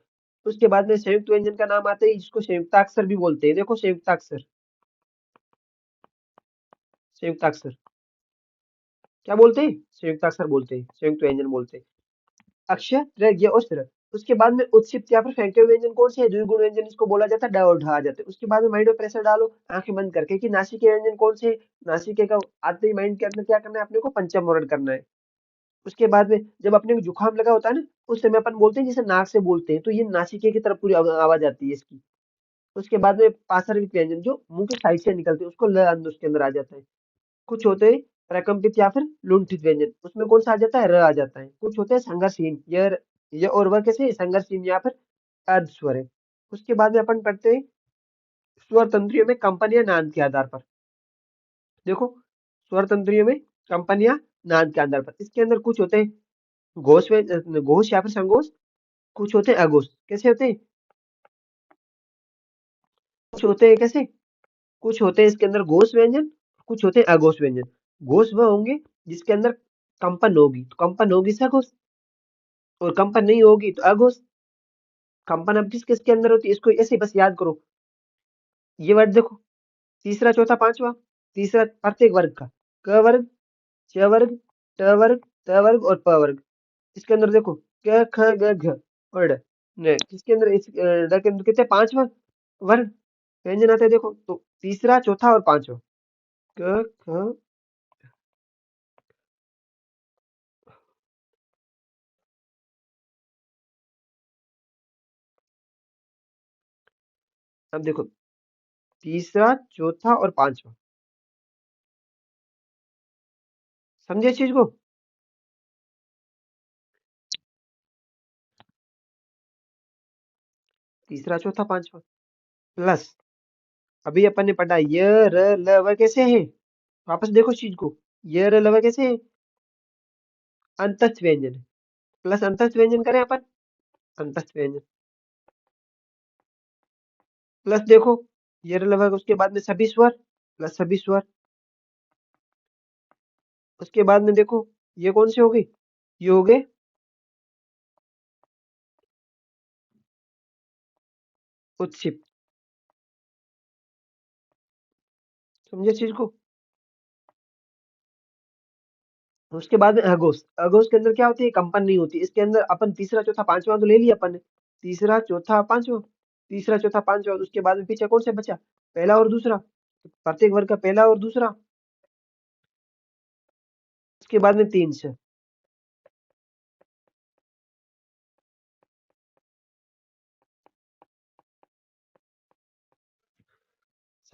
[SPEAKER 1] उसके बाद में संयुक्त व्यंजन का नाम आते हैं, जिसको संयुक्ताक्षर भी बोलते हैं। देखो संयुक्ताक्षर, संयुक्ताक्षर क्या बोलते हैं? संयुक्ताक्षर बोलते हैं, संयुक्त व्यंजन बोलते हैं। अक्षय, त्र, ज्ञ और स्र। उसके बाद में उत्क्षिप्त या फिर फेंके हुए व्यंजन कौन से है? द्विगुण व्यंजन इसको बोला जाता है, ड और ढ आ जाते हैं। उसके बाद में माइंड में प्रेशर डालो आंखें बंद करके कि नासिके व्यंजन कौन से है? नासिके का आते ही माइंड के अंदर क्या करना है अपने को? पंचम वर्ण करना है। उसके बाद में जब अपने को जुकाम लगा होता है ना, उस समय अपन बोलते हैं जैसे नाक से बोलते हैं, तो ये नासिके की तरफ पूरी आवाज आती है इसकी। उसके बाद में पार्श्विक व्यंजन जो मुंह के साइड से निकलते हैं, उसको ल अंद उसके अंदर आ जाता है। कुछ होते हैं प्रकम्पित या फिर लुंठित व्यंजन, उसमें कौन सा आ जाता है? र आ जाता है। कुछ होते हैं संघर्षहीन, य और व कैसे? संघर्षहीन या फिर अर्ध स्वर है। उसके बाद में अपन पढ़ते हैं स्वर तंत्रियों में कंपन या नाद के आधार पर। देखो स्वर तंत्रियों में कंपन या नाद के आधार पर, इसके अंदर कुछ होते हैं घोष या फिर संघोष, कुछ होते हैं अघोष। कैसे होते हैं? कुछ होते हैं कैसे? कुछ होते हैं इसके अंदर घोष व्यंजन, कुछ होते हैं अघोष व्यंजन। घोष वह होंगे जिसके अंदर कंपन होगी, तो कंपन होगी सघोष, और कंपन नहीं होगी तो अघोष। कंपन अब किस किस के अंदर होती है, इसको ऐसे बस याद करो। ये वर्ड देखो, तीसरा चौथा पांचवा, तीसरा प्रत्येक वर्ग का, क वर्ग, च वर्ग, ट वर्ग, त वर्ग और प वर्ग। इसके अंदर देखो क ख ग घ और ड। किसके अंदर? इस ड के अंदर कितने? 5 वर्ग व्यंजन आते हैं। देखो तो तीसरा चौथा और पांचवा, क ख। अब देखो तीसरा चौथा और पांचवा, समझे इस चीज को? तीसरा चौथा पांचवा प्लस, अभी अपन ने पढ़ा य र ल व कैसे है? वापस देखो इस चीज को, य र ल व कैसे है? अंतस्थ व्यंजन है। प्लस अंतस्थ व्यंजन करें अपन, अंतस्थ व्यंजन प्लस देखो य र ल व, उसके बाद में सभी स्वर, प्लस सभी स्वर। उसके बाद में देखो ये कौन से हो गए? ये हो गए उत्क्षिप्त। समझे इस चीज को? उसके बाद में अघोष, अघोष के अंदर क्या होती है? कंपन नहीं होती। इसके अंदर अपन तीसरा चौथा पांचवा तो ले लिया अपन ने, तीसरा चौथा पांचवा, तीसरा चौथा पांचवा। उसके बाद में पीछे कौन से बचा? पहला और दूसरा, प्रत्येक वर्ग का पहला और दूसरा। उसके बाद में 3 से।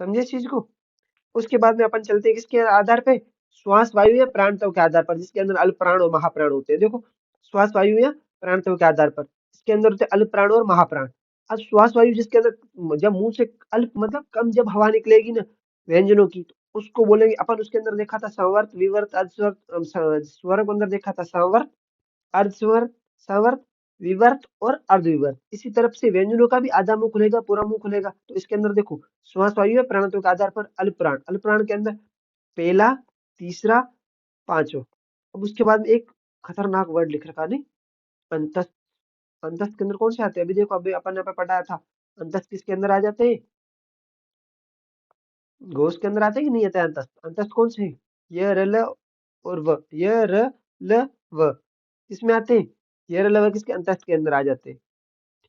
[SPEAKER 1] समझे इस चीज को? उसके बाद में अपन चलते हैं किसके आधार पे? श्वास वायु या प्राण तत्व के आधार पर, जिसके अंदर अल्प प्राण और महाप्राण होते हैं। देखो श्वास वायु या प्राण तत्व के आधार पर इसके अंदर होते हैं अल्प प्राण और महाप्राण। अब श्वास वायु जिसके अंदर जब मुंह से अल्प मतलब कम जब हवा निकलेगी ना व्यंजनों की, तो उसको बोलेंगे अपन। उसके अंदर देखा था संवर्त, विवर्त, अधस्वर्त, स्वर के अंदर देखा था संवर्त, अर्धस्वर, सवर्त, विवर्त और अर्धविवर्त। इसी तरफ से व्यंजनों का भी आधा मुंह खुलेगा, पूरा मुंह खुलेगा। तो इसके अंदर देखो श्वास वायु है प्राणत्व के आधार पर अल्प प्राण, अल्प प्राण के अंदर पहला, तीसरा, पांचवा। अब उसके बाद में एक खतरनाक वर्ड लिख रखा नहीं, अंतस्थ। अंतस्थ के अंदर कौन से आते हैं? अभी देखो, अभी अपन ने पे पढ़ाया था, अंतस्थ किसके अंदर आ जाते हैं? घोष के अंदर आते हैं कि नहीं आते हैं अंतस्थ? अंतस्थ कौन से हैं? य र ल और व, य र ल व किसमें आते हैं? य र ल व किसके? अंतस्थ के अंदर आ जाते हैं।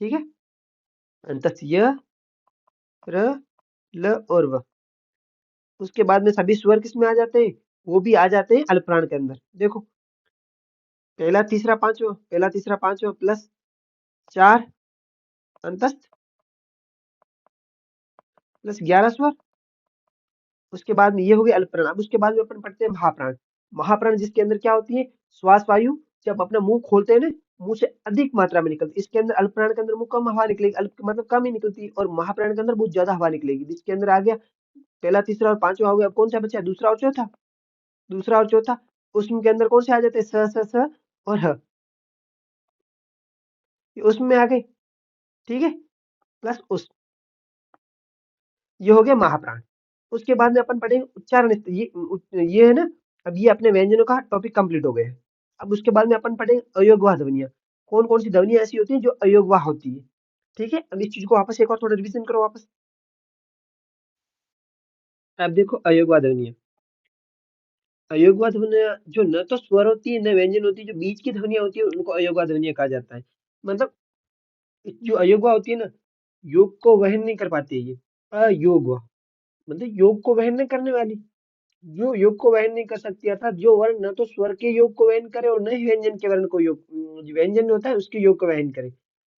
[SPEAKER 1] ठीक है, अंतस्थ य र ल और व। उसके बाद में सभी स्वर किसमें आ जाते हैं? वो भी आ जाते हैं अल्पप्राण के अंदर। देखो पहला तीसरा पांचवा, पहला तीसरा पांचवा प्लस 4 अंतस्थ, प्लस 11 स्वर। उसके बाद में ये हो गया अल्पप्राण। अब उसके बाद में अपन पढ़ते हैं महाप्राण। महाप्राण जिसके अंदर क्या होती है, श्वास वायु जब अपना मुंह खोलते हैं ना, मुंह से अधिक मात्रा में निकलती है। इसके अंदर अल्पप्राण के अंदर मुंह कम हवा निकलेगी, अल्प मतलब कम ही निकलती है, और महाप्राण के अंदर बहुत ज्यादा हवा निकलेगी। जिसके अंदर आ गया पहला, तीसरा और पांचवा हो गया। अब कौन सा बचा, दूसरा और चौथा। दूसरा और चौथा उसमें के अंदर कौन से आ जाते हैं, स और ह, ये उसमें आ गए। ठीक है, प्लस उस, ये हो गया महाप्राण। उसके बाद में अपन पढ़ेंगे उच्चारण। ये है ना, अब ये अपने व्यंजनों का टॉपिक कंप्लीट हो गया है। अब उसके बाद में अपन पढ़ेंगे अयोगवाह ध्वनियां। कौन कौन सी ध्वनियां ऐसी होती हैं जो अयोगवाह होती है। ठीक है, अब इस चीज को वापस एक और थोड़ा रिवीजन करो वापस। अब देखो अयोगवाह ध्वनियां। अयोगवाह ध्वनियां जो न तो स्वर होती है न व्यंजन होती है, जो बीच की ध्वनियां होती है उनको अयोगवाह ध्वनियां कहा जाता है। मतलब जो अयोगवाह होती है ना, योग को वहन नहीं कर पाती है ये। अयोगवाह मतलब योग को वहन नहीं करने वाली, जो योग को वहन नहीं कर सकती, अर्थात जो वर्ण न तो स्वर के योग को वहन करे और न ही व्यंजन के वर्ण को योग, जो व्यंजन होता है उसके योग को वहन करे,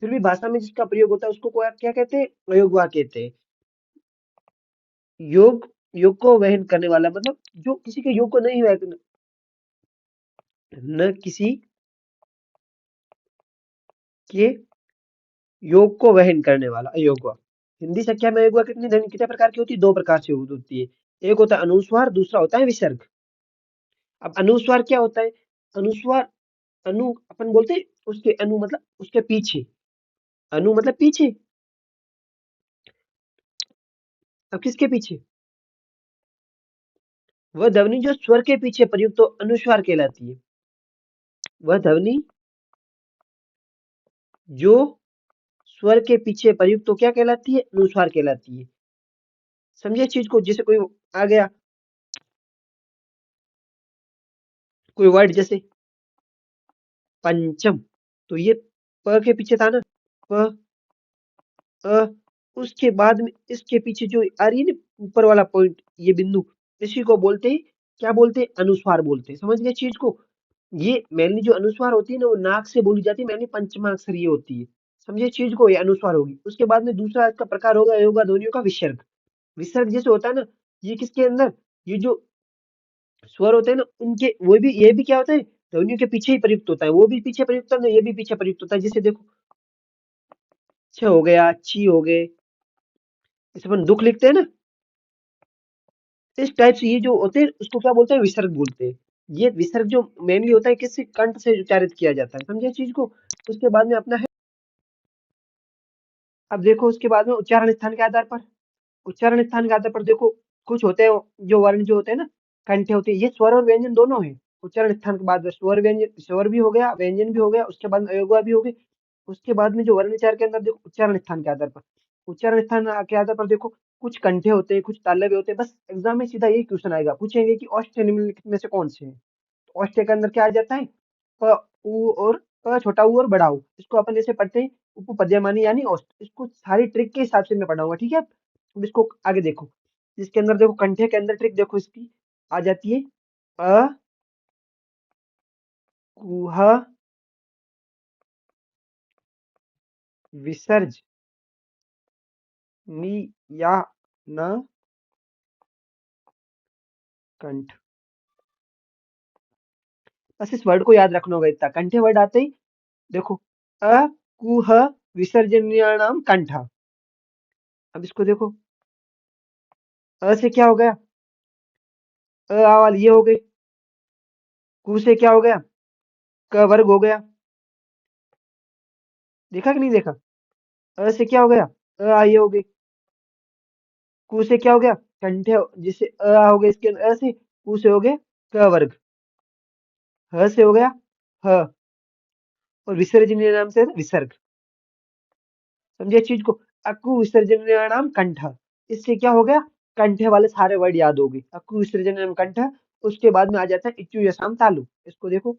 [SPEAKER 1] फिर भी भाषा में जिसका प्रयोग होता है उसको क्या कहते हैं, अयोगवाह कहते हैं। योग, योग को वहन करने वाला मतलब जो किसी के योग को नहीं वहन, न किसी के योग को वहन करने वाला अयोगवाह। हिंदी संख्या में अयोगवाह कितने प्रकार की होती है, दो प्रकार से होती है। एक होता है अनुस्वार, दूसरा होता है विसर्ग। अब अनुस्वार क्या होता है, अनुस्वार, अनु अपन बोलते हैं उसके अनु मतलब उसके पीछे, अनु मतलब पीछे। अब किसके पीछे, वह ध्वनि जो स्वर के पीछे प्रयुक्त तो अनुस्वार कहलाती है। वह ध्वनि जो स्वर के पीछे प्रयुक्त तो क्या कहलाती है, अनुस्वार कहलाती है। समझे इस चीज को, जैसे कोई आ गया कोई वर्ड जैसे पंचम, तो ये प के पीछे था ना, प अ, उसके बाद में इसके पीछे जो आ रही है ना ऊपर वाला पॉइंट, ये बिंदु, इसी को बोलते हैं, क्या बोलते हैं, अनुस्वार बोलते हैं। समझ गए चीज को। ये मेनली जो अनुस्वार होती है ना वो नाक से बोली जाती है, मेनली पंचमाक्षरी होती है। समझे चीज को, ये अनुस्वार होगी। उसके बाद में दूसरा इसका प्रकार होगा योगा ध्वनियों का विसर्ग। विसर्ग जैसे होता है ना, ये किसके अंदर, ये जो स्वर होते हैं ना उनके, वो भी, ये भी क्या होता है, ध्वनियों के पीछे ही प्रयुक्त होता है। वो भी पीछे प्रयुक्त होता है, ये भी पीछे प्रयुक्त होता है। जैसे देखो छ हो गया, ची हो गए, इसे अपन दुख लिखते हैं ना, इस टाइप से ये जो होते हैं उसको क्या बोलते हैं, विसर्ग बोलते हैं। ये विसर्ग जो मेनली होता है किससे, कंठ से उच्चारित किया जाता है। समझे चीज को। उसके बाद में अपना है, अब देखो उसके बाद में उच्चारण स्थान के आधार पर, उच्चारण स्थान के आधार पर देखो कुछ होते हैं जो वर्ण जो होते हैं ना, कंठे होते हैं, ये स्वर और व्यंजन दोनों है। उच्चारण स्थान के बाद में स्वर व्यंजन, स्वर भी हो गया, व्यंजन भी हो गया, उसके बाद में अयोगवा भी हो गई। उसके बाद में जो वर्ण विचार के अंदर देखो उच्चारण स्थान के आधार पर, उच्चारण स्थान के आधार पर देखो कुछ कंठे होते हैं, कुछ तालव्य होते हैं। बस एग्जाम में सीधा यही क्वेश्चन आएगा, पूछेंगे कि अष्ट निम्नलिखित में से कौन से हैं। तो अष्ट के अंदर क्या आ जाता है, प, उ और प, छोटा ऊ और बड़ा ऊ, इसको अपन ऐसे पढ़ते हैं उपपद्यमानी यानी औष्ठ। इसको सारी ट्रिक के हिसाब से मैं पढ़ाऊंगा, ठीक है। अब इसको आगे देखो, इसके अंदर देखो कंठे के अंदर ट्रिक देखो इसकी आ जाती है, अ कुह विसर्ज नि या न कंठ। बस इस वर्ड को याद रखना होगा इतना, कंठे वर्ड आते ही देखो, अ कुह विसर्जनीयाणाम कंठ। अब इसको देखो, अ से क्या हो गया, आ वाली ये हो गई, कु से क्या हो गया, क वर्ग हो गया। देखा कि नहीं देखा, अ से क्या हो गया, आ ये हो गई, कु से क्या हो गया, कंठे जिससे हो गए इसके अंदर, से कु से हो गए क वर्ग, ह से हो गया ह, और विसर्जनीय नाम से विसर्ग। समझे चीज को, अकु विसर्जनीय नाम कंठ। इससे क्या हो गया, कंठे वाले सारे वर्ड याद हो गए, अकु विसर्जनीय नाम कंठ। उसके बाद में आ जाता है इच्चु यसाम तालु। इसको देखो,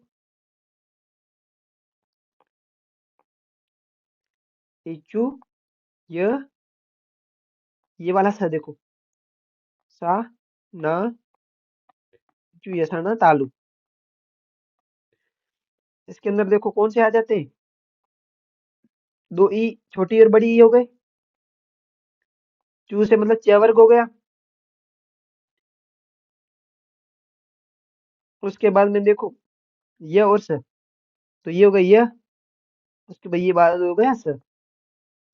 [SPEAKER 1] इच्चु य, ये वाला सा देखो, सा न इच्चु यसाना तालु। इसके अंदर देखो कौन से आ जाते हैं, दो ई, छोटी और बड़ी ई हो गए। चू से मतलब च वर्ग हो गया। उसके बाद में देखो य और स, तो ये हो गया य, उसके बाद ये बात हो गया स।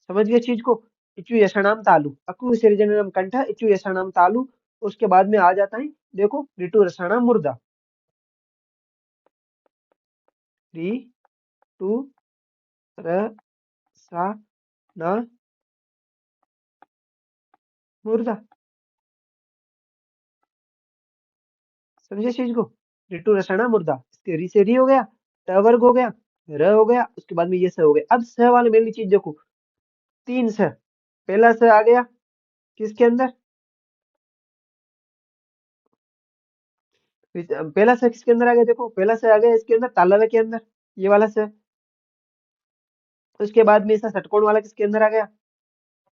[SPEAKER 1] समझ गए चीज को? इचु यषणाम तालु अकु विसर्जनम कंठ इचु यषणाम तालु। उसके बाद में आ जाता है देखो ऋतु रसाणाम मुर्दा। री टू र सा ना मुर्दा। समझे चीज को? ऋतु रसाना मुर्दा, इसके री से री हो गया, ट वर्ग हो गया, र हो गया, उसके बाद में ये स हो गया। अब स वाले मेरी चीज देखो, तीन स। पहला स आ गया किसके अंदर? पहला स किसके अंदर आ गया? देखो पहला स आ गया इसके अंदर, तालव्य के अंदर, ये वाला स। उसके बाद में इसका षटकोण वाला किसके अंदर आ गया?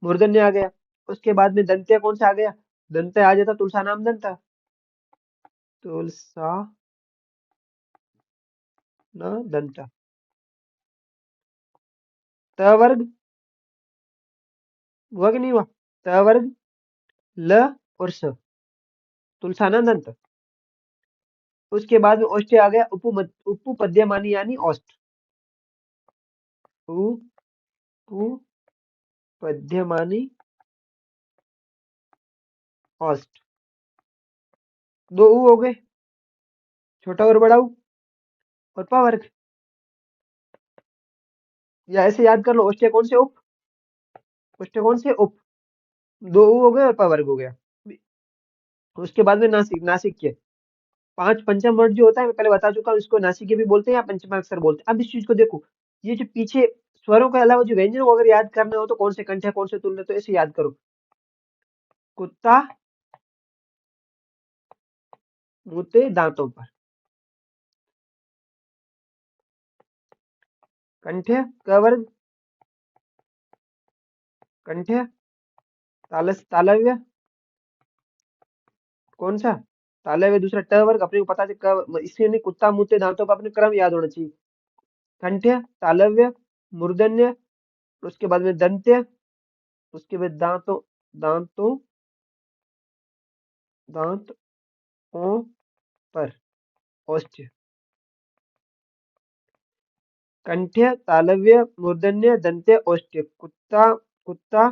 [SPEAKER 1] मूर्धन्य आ गया। उसके बाद में दंत्य कौन सा आ गया? दंत्य आ जाता तुलसा नाम दंता, तुलसा न दंता। त वर्ग हुआ कि नहीं हुआ? त वर्ग ल और स, तुलसा न दंत। उसके बाद में औष्ठ्य आ गया, उपपद्यमानी यानी औष्ठ। उपपद्यमानी औष्ठ, दो ऊ हो गए, छोटा और बड़ा ऊ, और प वर्ग। या ऐसे याद कर लो, औष्ठ्य कौन से उप, औष्ठ्य कौन से उप, दो ऊ हो गए और प वर्ग हो गया। उसके बाद में नासिक, नासिक्य, पांच पंचम वर्ण जो होता है मैं पहले बता चुका हूँ, इसको नासिक्य भी बोलते हैं या पंचमाक्षर बोलते हैं। अब इस चीज को देखो, ये जो पीछे स्वरों के अलावा जो व्यंजन को अगर याद करना हो तो कौन से कंठ है कौन से तुल्य, तो ऐसे याद करो। कुत्ता मुते दांतों पर, कंठ्य क वर्ग, कंठ्य तालस तालव्य कौन सा? तालव्य दूसरा ट वर्ग, अपने को पता है इसलिए नहीं, कुत्ता मुते दांतों का अपने क्रम याद होना चाहिए। कंठ्य तालव्य मूर्धन्य, उसके बाद में दंत्य, उसके बाद दांतों, दांतों, दांतों पर औष्ठ्य। कंठ्य तालव्य मूर्धन्य दंत्य औष्ठ्य, कुत्ता, कुत्ता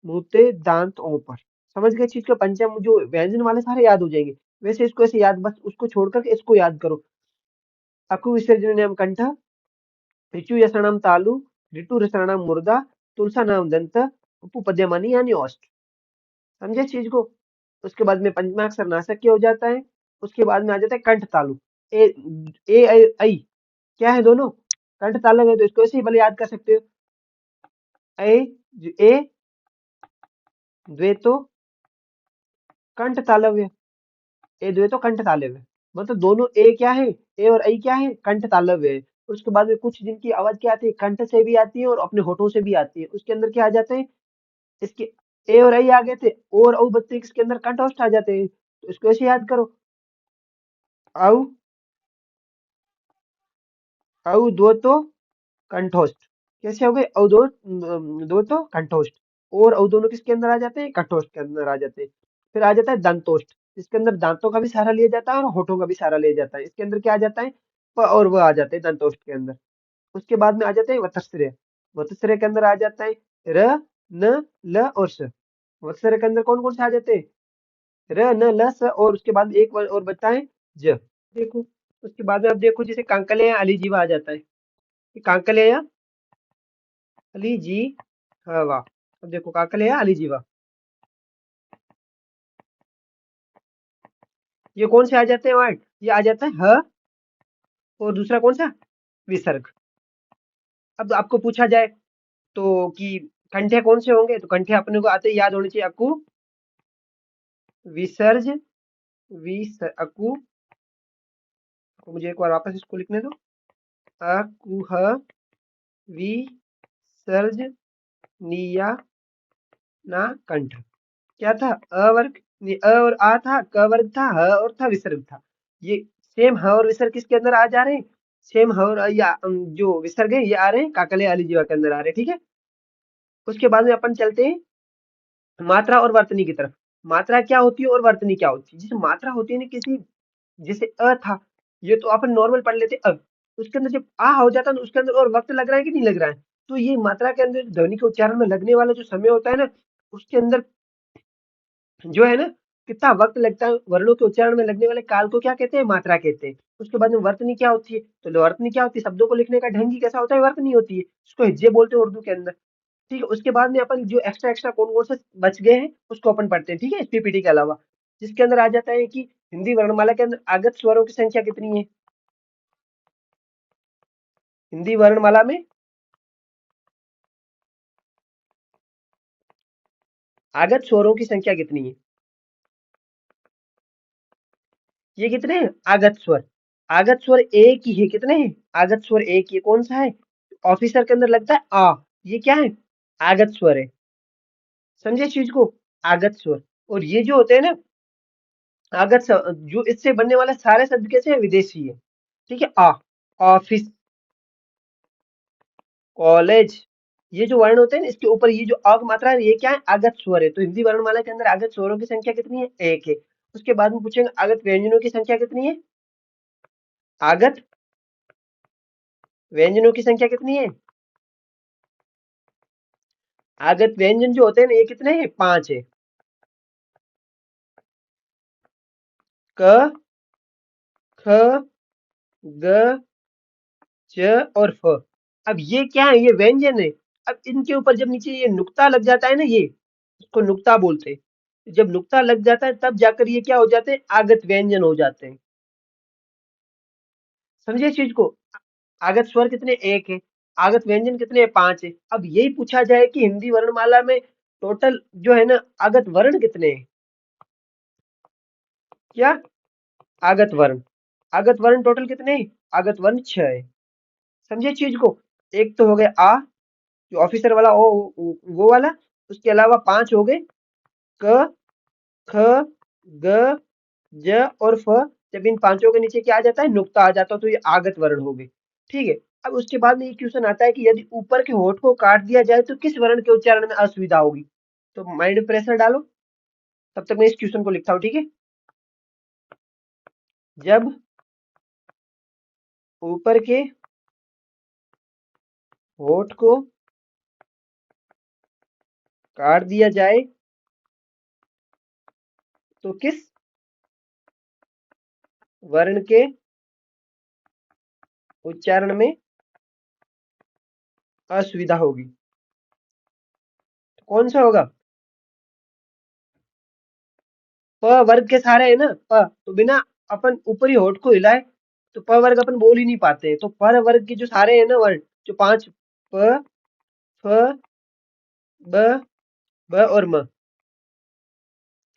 [SPEAKER 1] मुते दांतों पर। समझ गए चीज का? पंचम जो व्यंजन वाले सारे याद हो जाएंगे। वैसे इसको ऐसे याद, बस उसको छोड़कर इसको याद करो। अकु विसर्जन कंठ, ऋचु यसणम तालु, ऋतु रसणम मुर्दा, तुलसा नाम दंत, उपपद्यमानी यानी औष्ठ। समझे चीज को? उसके बाद में पंचमाक्षर नाशक क्या हो जाता है। उसके बाद में आ जाता है कंठ तालु। ए ए ऐ क्या है दोनों? कंठ तालु है, तो इसको ऐसे ही भले याद कर सकते हो। ए ए द्वेतो कंठ तालव्य, ए द्वेतो कंठ तालव्य, मतलब दोनों ए क्या है, ए और ऐ क्या है, कंठ तालव्य है। उसके बाद में कुछ जिनकी आवाज क्या आती है, कंठ से भी आती है और अपने होठों से भी आती है, उसके अंदर क्या आ जाते हैं, इसके ए और ऐ आ गए थे, और औ बच्चे किसके अंदर कंठोष्ठ आ जाते हैं, तो इसको ऐसे याद करो। औ औ दो तो कंठोष्ठ, कैसे हो गए? औ दो दो तो कंठोष्ठ, और औ दोनों किसके अंदर आ जाते हैं, कंठोष्ठ के अंदर आ जाते हैं। फिर आ जाता है दंतोष्ठ, इसके अंदर दांतों का भी सहारा लिया जाता है और होठों का भी सहारा लिया जाता है। इसके अंदर क्या आ जाता है, प और व आ जाते हैं दंतोष्ठ के अंदर। उसके बाद में आ जाते हैं वतस्रय, वतस्रय के अंदर आ जाता है र न ल और स। वत्सर के अंदर कौन कौन से आ जाते हैं, र न ल स, और उसके बाद एक और बचता है ज। देखो उसके बाद में अब देखो जैसे कांकले या अलीजीवा आ जाता है, ये कांकले या अलीजी हवा। अब देखो काकले या अलीजीवा, ये कौन से आ जाते हैं वर्ड, ये आ जाता है ह, और दूसरा कौन सा, विसर्ग। अब आपको पूछा जाए तो कि कंठे कौन से होंगे, तो कंठे अपने को आते ही याद होने चाहिए, अकु विसर्ज, अकु, मुझे एक बार वापस इसको लिखने दो। अकुह विसर्ज निया ना कंठ। क्या था, अ वर्ग, अ और आ था, क वर्ग था, ह और था विसर्ग था। ये सेम ह और विसर्ग किसके अंदर आ जा रहे हैं, सेम ह और या जो विसर्ग है ये आ रहे हैं काकले वाली जीवा के अंदर आ रहे हैं, ठीक है। उसके बाद में अपन चलते हैं मात्रा और वर्तनी की तरफ। मात्रा क्या होती है और वर्तनी क्या होती है? जैसे मात्रा होती है ना किसी, जैसे अ था, ये तो अपन नॉर्मल पढ़ लेते अ, उसके अंदर जब आ हो जाता है तो उसके अंदर और वक्त लग रहा है कि नहीं लग रहा है? तो ये मात्रा के अंदर ध्वनि के उच्चारण में लगने वाला जो समय होता है ना, उसके अंदर जो है ना, कितना वक्त लगता है वर्णों के उच्चारण में लगने वाले काल को क्या कहते हैं? मात्रा कहते हैं। उसके बाद में वर्तनी क्या होती है? तो वर्तनी क्या होती है? शब्दों को लिखने का ढंग ही कैसा होता है? वर्तनी होती है। उसको हिज्जे बोलते हैं उर्दू के अंदर। ठीक है, उसके बाद में अपन जो एक्स्ट्रा एक्स्ट्रा कौन कौन से बच गए हैं उसको अपन पढ़ते हैं, ठीक है, इस पीपीटी के अलावा। जिसके अंदर आ जाता है कि हिंदी वर्णमाला के अंदर आगत स्वरों की संख्या कितनी है? हिंदी वर्णमाला में आगत स्वरों की संख्या कितनी है? ये कितने हैं आगत स्वर? आगत स्वर एक ही है। कितने हैं? आगत स्वर एक ही है। कौन सा है? ऑफिसर के अंदर लगता है आ, ये क्या है? आगत स्वर है। समझे इस चीज को? आगत स्वर। और ये जो होते हैं ना जो इससे बनने वाले सारे शब्द कैसे हैं? विदेशी है। ठीक है, आ, ऑफिस, कॉलेज, ये जो वर्ण होते हैं ना इसके ऊपर ये जो अ की मात्रा है ये क्या है? आगत स्वर है। तो हिंदी वर्णमाला के अंदर आगत स्वरों की संख्या कितनी है? एक है। उसके बाद में पूछेंगे आगत व्यंजनों की संख्या कितनी है? आगत व्यंजनों की संख्या कितनी है? आगत व्यंजन जो होते हैं ना ये कितने हैं? पांच है। क, ख, ग, च और फ। अब ये क्या है? ये व्यंजन है। अब इनके ऊपर जब नीचे ये नुक्ता लग जाता है ना, ये इसको नुक्ता बोलते हैं। जब नुक्ता लग जाता है तब जाकर ये क्या हो जाते हैं? आगत व्यंजन हो जाते हैं। समझे इस चीज को? आगत स्वर कितने? एक है। आगत व्यंजन कितने? पांच है। अब यही पूछा जाए कि हिंदी वर्णमाला में टोटल जो है ना आगत वर्ण कितने हैं? क्या? आगत वर्ण। आगत वर्ण टोटल कितने हैं? आगत वर्ण छह है। समझे इस चीज को? एक तो हो गया आ, जो ऑफिसर वाला वो वाला। उसके अलावा पांच हो गए क, ख, ग, ज और फ। जब इन पांचों के नीचे क्या आ जाता है? नुक्ता आ जाता है, तो ये आगत वर्ण हो गए। ठीक है। अब उसके बाद में ये क्वेश्चन आता है कि यदि ऊपर के होंठ को काट दिया जाए तो किस वर्ण के उच्चारण में असुविधा होगी? तो माइंड में प्रेशर डालो, तब तक मैं इस क्वेश्चन को लिखता हूँ, ठीक है। जब ऊपर के होंठ को काट दिया जाए तो किस वर्ण के उच्चारण में असुविधा होगी? तो कौन सा होगा? प वर्ग के सारे है ना, प तो बिना अपन ऊपरी होंठ को हिलाए तो प वर्ग अपन बोल ही नहीं पाते। तो पर वर्ग के जो सारे है ना वर्ण, जो पांच, प, फ, ब, ब और म,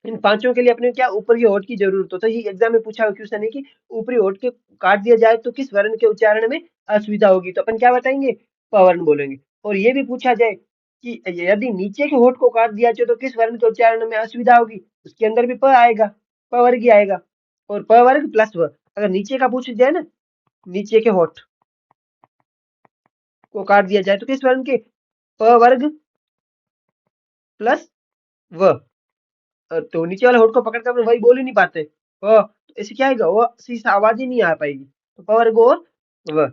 [SPEAKER 1] इन पांचों के लिए अपने क्या ऊपरी होंठ की जरूरत होता है। ये एग्जाम में पूछा हुआ क्वेश्चन है कि ऊपरी होंठ के काट दिया जाए तो किस वर्ण के उच्चारण में असुविधा होगी? तो अपन क्या बताएंगे? प वर्ण बोलेंगे। और ये भी पूछा जाए कि यदि नीचे के होंठ को काट दिया जाए तो किस वर्ण के उच्चारण में असुविधा होगी? उसके अंदर भी प आएगा, प वर्ग ही आएगा। और प वर्ग प्लस व, अगर नीचे का पूछ जाए ना, नीचे के होंठ को काट दिया जाए तो किस वर्ण के? प वर्ग प्लस व। तो नीचे वाले होंठ को पकड़ कर अपन वही बोल ही नहीं पाते। तो ऐसे क्या आएगा? वो सी आवाज ही नहीं आ पाएगी। तो प वर्ग और व।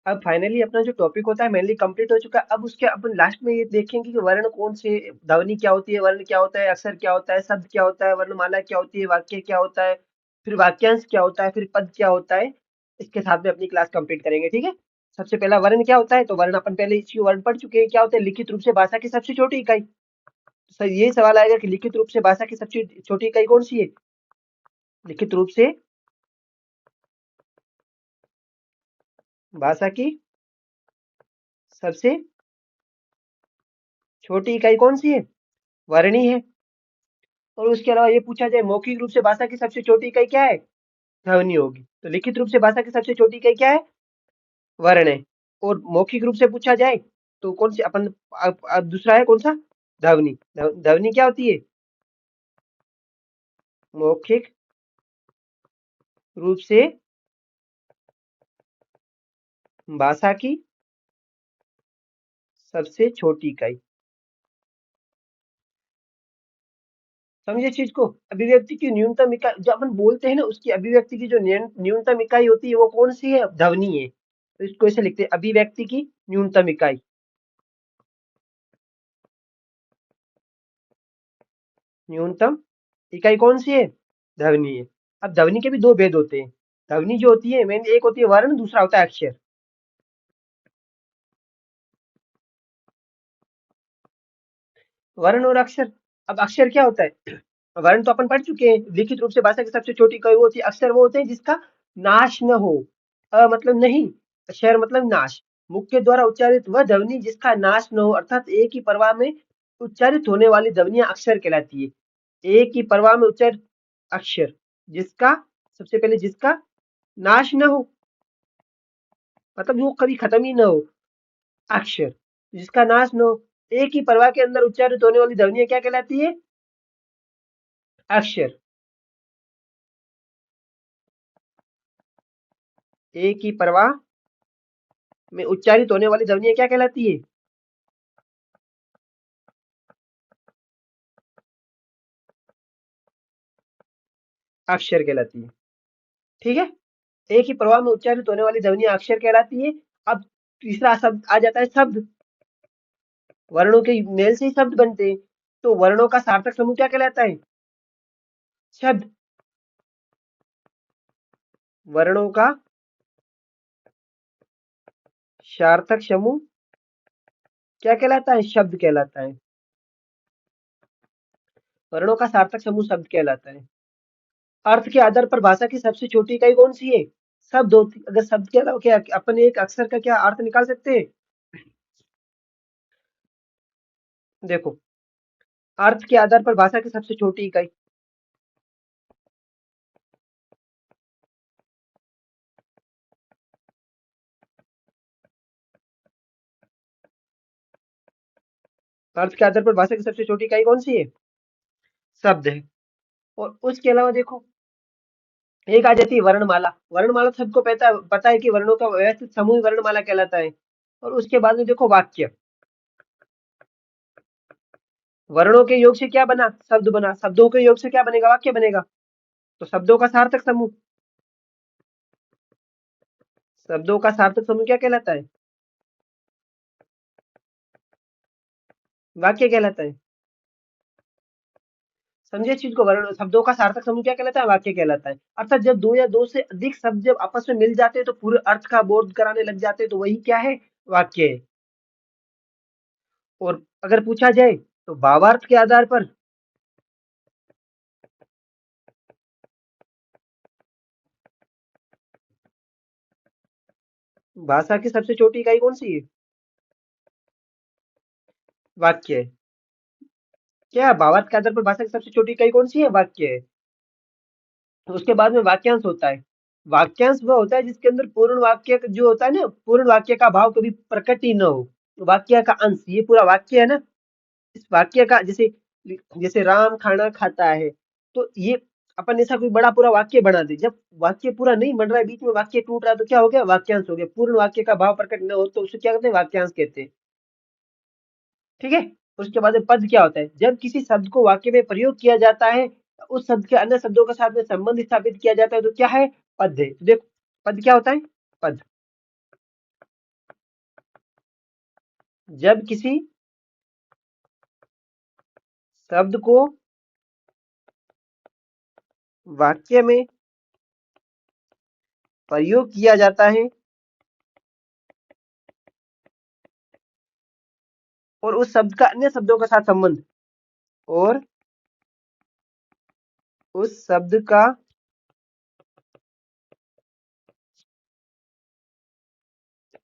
[SPEAKER 1] अब फाइनली अपना जो टॉपिक होता है मेनली कंप्लीट हो चुका है। अब उसके अपन लास्ट में ये देखेंगे कि वर्ण कौन से, ध्वनि क्या होती है, वर्ण क्या होता है, अक्षर क्या होता है, शब्द क्या होता है, वर्णमाला क्या होती है, वाक्य क्या होता है, फिर वाक्यांश क्या होता है, फिर पद क्या होता है। इसके साथ में अपनी क्लास कंप्लीट करेंगे, ठीक है। सबसे पहला वर्ण क्या होता है? तो वर्ण अपन पहले इसी वर्ण पढ़ चुके हैं। क्या होता है? लिखित रूप से भाषा की सबसे छोटी इकाई। सर ये सवाल आएगा कि लिखित रूप से भाषा की सबसे छोटी इकाई कौन सी है? लिखित रूप से भाषा की सबसे छोटी इकाई कौन सी है? वर्णी है। और उसके अलावा ये पूछा जाए मौखिक रूप से भाषा की सबसे छोटी इकाई क्या है? ध्वनि होगी। तो लिखित रूप से भाषा की सबसे छोटी इकाई क्या है? वर्ण है। और मौखिक रूप से पूछा जाए तो कौन सी अपन दूसरा है कौन सा? ध्वनि। ध्वनि क्या होती है? मौखिक रूप से भाषा की सबसे छोटी इकाई। समझे चीज को। अभिव्यक्ति की न्यूनतम इकाई जो अपन बोलते हैं ना, उसकी अभिव्यक्ति की जो न्यूनतम इकाई होती है वो कौन सी है? ध्वनि है। तो इसको ऐसे लिखते हैं, अभिव्यक्ति की न्यूनतम इकाई। न्यूनतम इकाई कौन सी है? ध्वनि है। अब ध्वनि के भी दो भेद होते हैं। ध्वनि जो होती है मेन, एक होती है वर्ण, दूसरा होता है अक्षर। वर्ण और अक्षर। अब अक्षर क्या होता है? वर्ण तो अपन पढ़ चुके हैं, लिखित रूप से भाषा की सबसे छोटी इकाई वो होती है। अक्षर वो होते हैं जिसका नाश न हो। मतलब नहीं, शर मतलब नाश। मुख्य द्वारा उच्चारित वह ध्वनि जिसका नाश न हो, अर्थात एक ही प्रवाह में उच्चारित होने वाली ध्वनियां अक्षर कहलाती है। एक ही प्रवाह में उच्चारित अक्षर जिसका, सबसे पहले जिसका नाश न हो, मतलब वो कभी खत्म ही न हो। अक्षर जिसका नाश न हो, एक ही प्रवाह के अंदर उच्चारित होने वाली ध्वनियां क्या कहलाती है? अक्षर। एक ही प्रवाह में उच्चारित होने वाली ध्वनियां क्या कहलाती है? अक्षर कहलाती है। ठीक है। एक ही प्रवाह में उच्चारित होने वाली ध्वनियां अक्षर कहलाती है। अब तीसरा शब्द आ जाता है शब्द। वर्णों के मेल से ही शब्द बनते हैं। तो वर्णों का सार्थक समूह क्या कहलाता है? शब्द। वर्णों का सार्थक समूह क्या कहलाता है? शब्द कहलाता है। वर्णों का सार्थक समूह शब्द कहलाता है। अर्थ के आधार पर भाषा की सबसे छोटी इकाई कौन सी है? शब्द होती। अगर शब्द के अलावा क्या अपन एक अक्षर का क्या अर्थ निकाल सकते हैं? देखो, अर्थ के आधार पर भाषा की सबसे छोटी इकाई। अर्थ के आधार पर भाषा की सबसे छोटी इकाई कौन सी है? शब्द है। और उसके अलावा देखो, एक आ जाती है वर्णमाला। वर्णमाला सबको पता है कि वर्णों का व्यवस्थित समूह वर्णमाला कहलाता है। और उसके बाद में देखो वाक्य। वर्णों के योग से क्या बना? शब्द बना। शब्दों के योग से क्या बनेगा? वाक्य बनेगा। तो शब्दों का सार्थक समूह, शब्दों का सार्थक समूह क्या कहलाता है? वाक्य कहलाता है। समझे चीज को। वर्ण शब्दों का सार्थक समूह क्या कहलाता है? वाक्य कहलाता है। अर्थात जब दो या दो से अधिक शब्द जब आपस में मिल जाते हैं तो पूरे अर्थ का बोध कराने लग जाते हैं, तो वही क्या है? वाक्य है। और अगर पूछा जाए तो भावार्थ के आधार पर भाषा की सबसे छोटी इकाई कौन सी है? वाक्य है। क्या भावार्थ के आधार पर भाषा की सबसे छोटी इकाई कौन सी है? वाक्य है। तो उसके बाद में वाक्यांश होता है। वाक्यांश वह होता है जिसके अंदर पूर्ण वाक्य जो होता है ना, पूर्ण वाक्य का भाव कभी प्रकट ही न हो। तो वाक्य का अंश, ये पूरा वाक्य है ना, इस वाक्य का जैसे, जैसे राम खाना खाता है, तो ये अपन ऐसा कोई बड़ा पूरा वाक्य बना दे। जब वाक्य पूरा नहीं बन रहा है, बीच में वाक्य टूट रहा है, तो क्या हो गया? वाक्यांश हो गया। पूर्ण वाक्य का भाव प्रकट न हो तो उसे क्या कहते हैं? वाक्यांश कहते हैं। ठीक है। उसके बाद में पद क्या होता है? जब किसी शब्द को वाक्य में प्रयोग किया जाता है, उस शब्द के अन्य शब्दों के साथ में संबंध स्थापित किया जाता है, तो क्या है? पद है। तो देखो, पद क्या होता है? पद। जब किसी शब्द को वाक्य में प्रयोग किया जाता है और उस शब्द का अन्य शब्दों के साथ संबंध, और उस शब्द का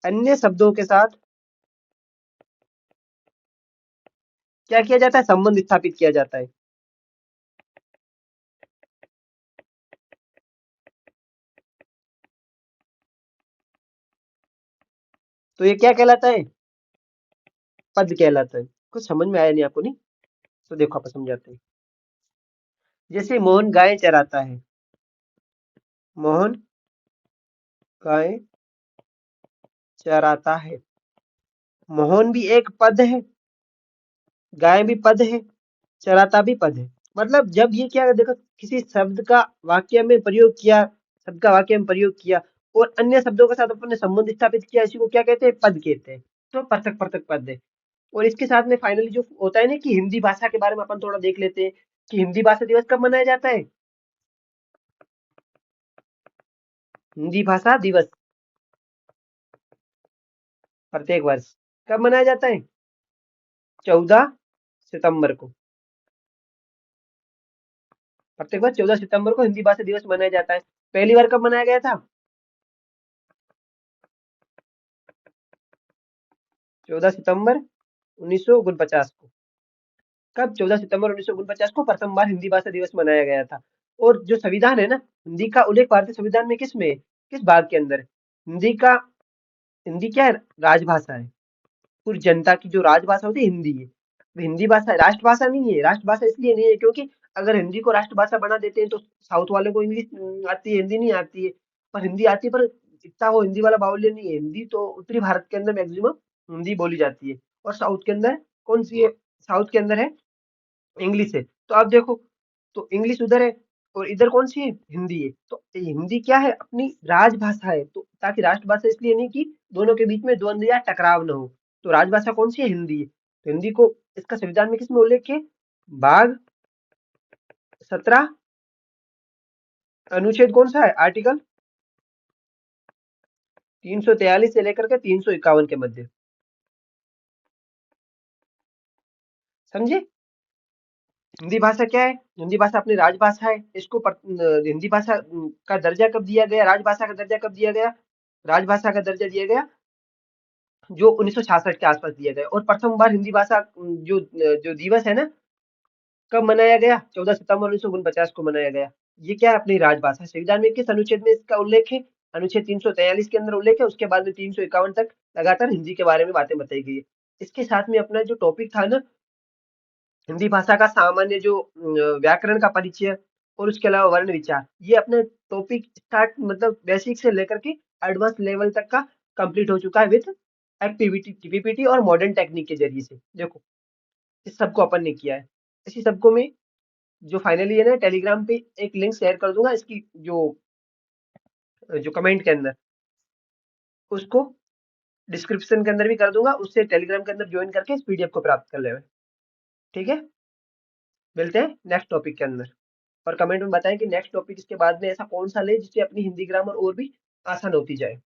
[SPEAKER 1] अन्य शब्दों के साथ क्या किया जाता है? संबंध स्थापित किया जाता है। तो ये क्या कहलाता है? पद कहलाता है। कुछ समझ में आया नहीं आपको? नहीं तो देखो आप समझाते हैं। जैसे मोहन गाय चराता है। मोहन गाय चराता है। मोहन भी एक पद है, गाय भी पद है, चराता भी पद है। मतलब जब ये क्या है, देखो किसी शब्द का वाक्य में प्रयोग किया, शब्द का वाक्य में प्रयोग किया और अन्य शब्दों के साथ अपन ने संबंध स्थापित किया, इसी को क्या कहते हैं, पद कहते हैं। तो पृथक पृथक पद है। और इसके साथ में फाइनली जो होता है ना कि हिंदी भाषा के बारे में अपन थोड़ा देख लेते हैं कि हिंदी भाषा दिवस कब मनाया जाता है। हिंदी भाषा दिवस प्रत्येक वर्ष कब मनाया जाता है, 14 सितंबर को। प्रत्येक वर्ष 14 सितंबर को हिंदी भाषा दिवस मनाया जाता है। पहली बार कब मनाया गया था, 14 सितंबर 1949 को। कब, 14 सितंबर 1949 को प्रथम बार हिंदी भाषा दिवस मनाया गया था। और जो संविधान है ना, हिंदी का उल्लेख भारतीय संविधान में किस में है? किस भाग के अंदर है? हिंदी का, हिंदी क्या है, राजभाषा है। पूरी जनता की जो राजभाषा होती है हिंदी है। तो हिंदी भाषा राष्ट्रभाषा नहीं है। राष्ट्रभाषा इसलिए नहीं है क्योंकि अगर हिंदी को राष्ट्रभाषा बना देते हैं तो साउथ वालों को इंग्लिश आती है, हिंदी नहीं आती है। पर हिंदी आती है, पर इतना वो हिंदी वाला बाहुल्य नहीं है। हिंदी तो उत्तरी भारत के अंदर मैक्सिमम हिंदी बोली जाती है। और साउथ के अंदर कौन सी है, साउथ के अंदर है इंग्लिश है। तो आप देखो, तो इंग्लिश उधर है और इधर कौन सी है, हिंदी है। तो हिंदी क्या है, अपनी राजभाषा है। तो ताकि राष्ट्रभाषा इसलिए नहीं कि दोनों के बीच में द्वंद्व या टकराव न हो। तो राजभाषा कौन सी है, हिंदी है। तो हिंदी को इसका संविधान में किसमें उल्लेख है, भाग 17, अनुच्छेद कौन सा है, आर्टिकल 343 से लेकर के 351 के मध्य। समझे। हिंदी भाषा क्या है, हिंदी भाषा अपनी राजभाषा है। इसको हिंदी भाषा का दर्जा कब दिया गया, राजभाषा का दर्जा कब दिया गया, राजभाषा का दर्जा दिया गया जो 1966 के आसपास दिया गया। और प्रथम बार हिंदी भाषा जो जो दिवस है ना, कब मनाया गया, 14 सितंबर 1949 को मनाया गया। ये क्या है, अपनी राजभाषा। संविधान में किस अनुच्छेद में इसका उल्लेख है, अनुच्छेद 343 के अंदर उल्लेख है। उसके बाद में 351 तक लगातार हिंदी के बारे में बातें बताई गई है। इसके साथ में अपना जो टॉपिक था ना, हिंदी भाषा का सामान्य जो व्याकरण का परिचय और उसके अलावा वर्ण विचार, ये अपने टॉपिक स्टार्ट मतलब बेसिक से लेकर के एडवांस लेवल तक का कंप्लीट हो चुका है विद एक्टिविटी, पीपीटी और मॉडर्न टेक्निक के जरिए से। देखो इस सबको अपन ने किया है। इसी सबको में जो फाइनली है ना, टेलीग्राम पे एक लिंक शेयर कर दूंगा इसकी, जो जो कमेंट के अंदर, उसको डिस्क्रिप्शन के अंदर भी कर दूंगा। उससे टेलीग्राम के अंदर ज्वाइन करके इस पीडीएफ को प्राप्त कर लेना। ठीक है, मिलते हैं नेक्स्ट टॉपिक के अंदर। और कमेंट में बताएं कि नेक्स्ट टॉपिक इसके बाद में ऐसा कौन सा ले जिससे अपनी हिंदी ग्रामर और भी आसान होती जाए।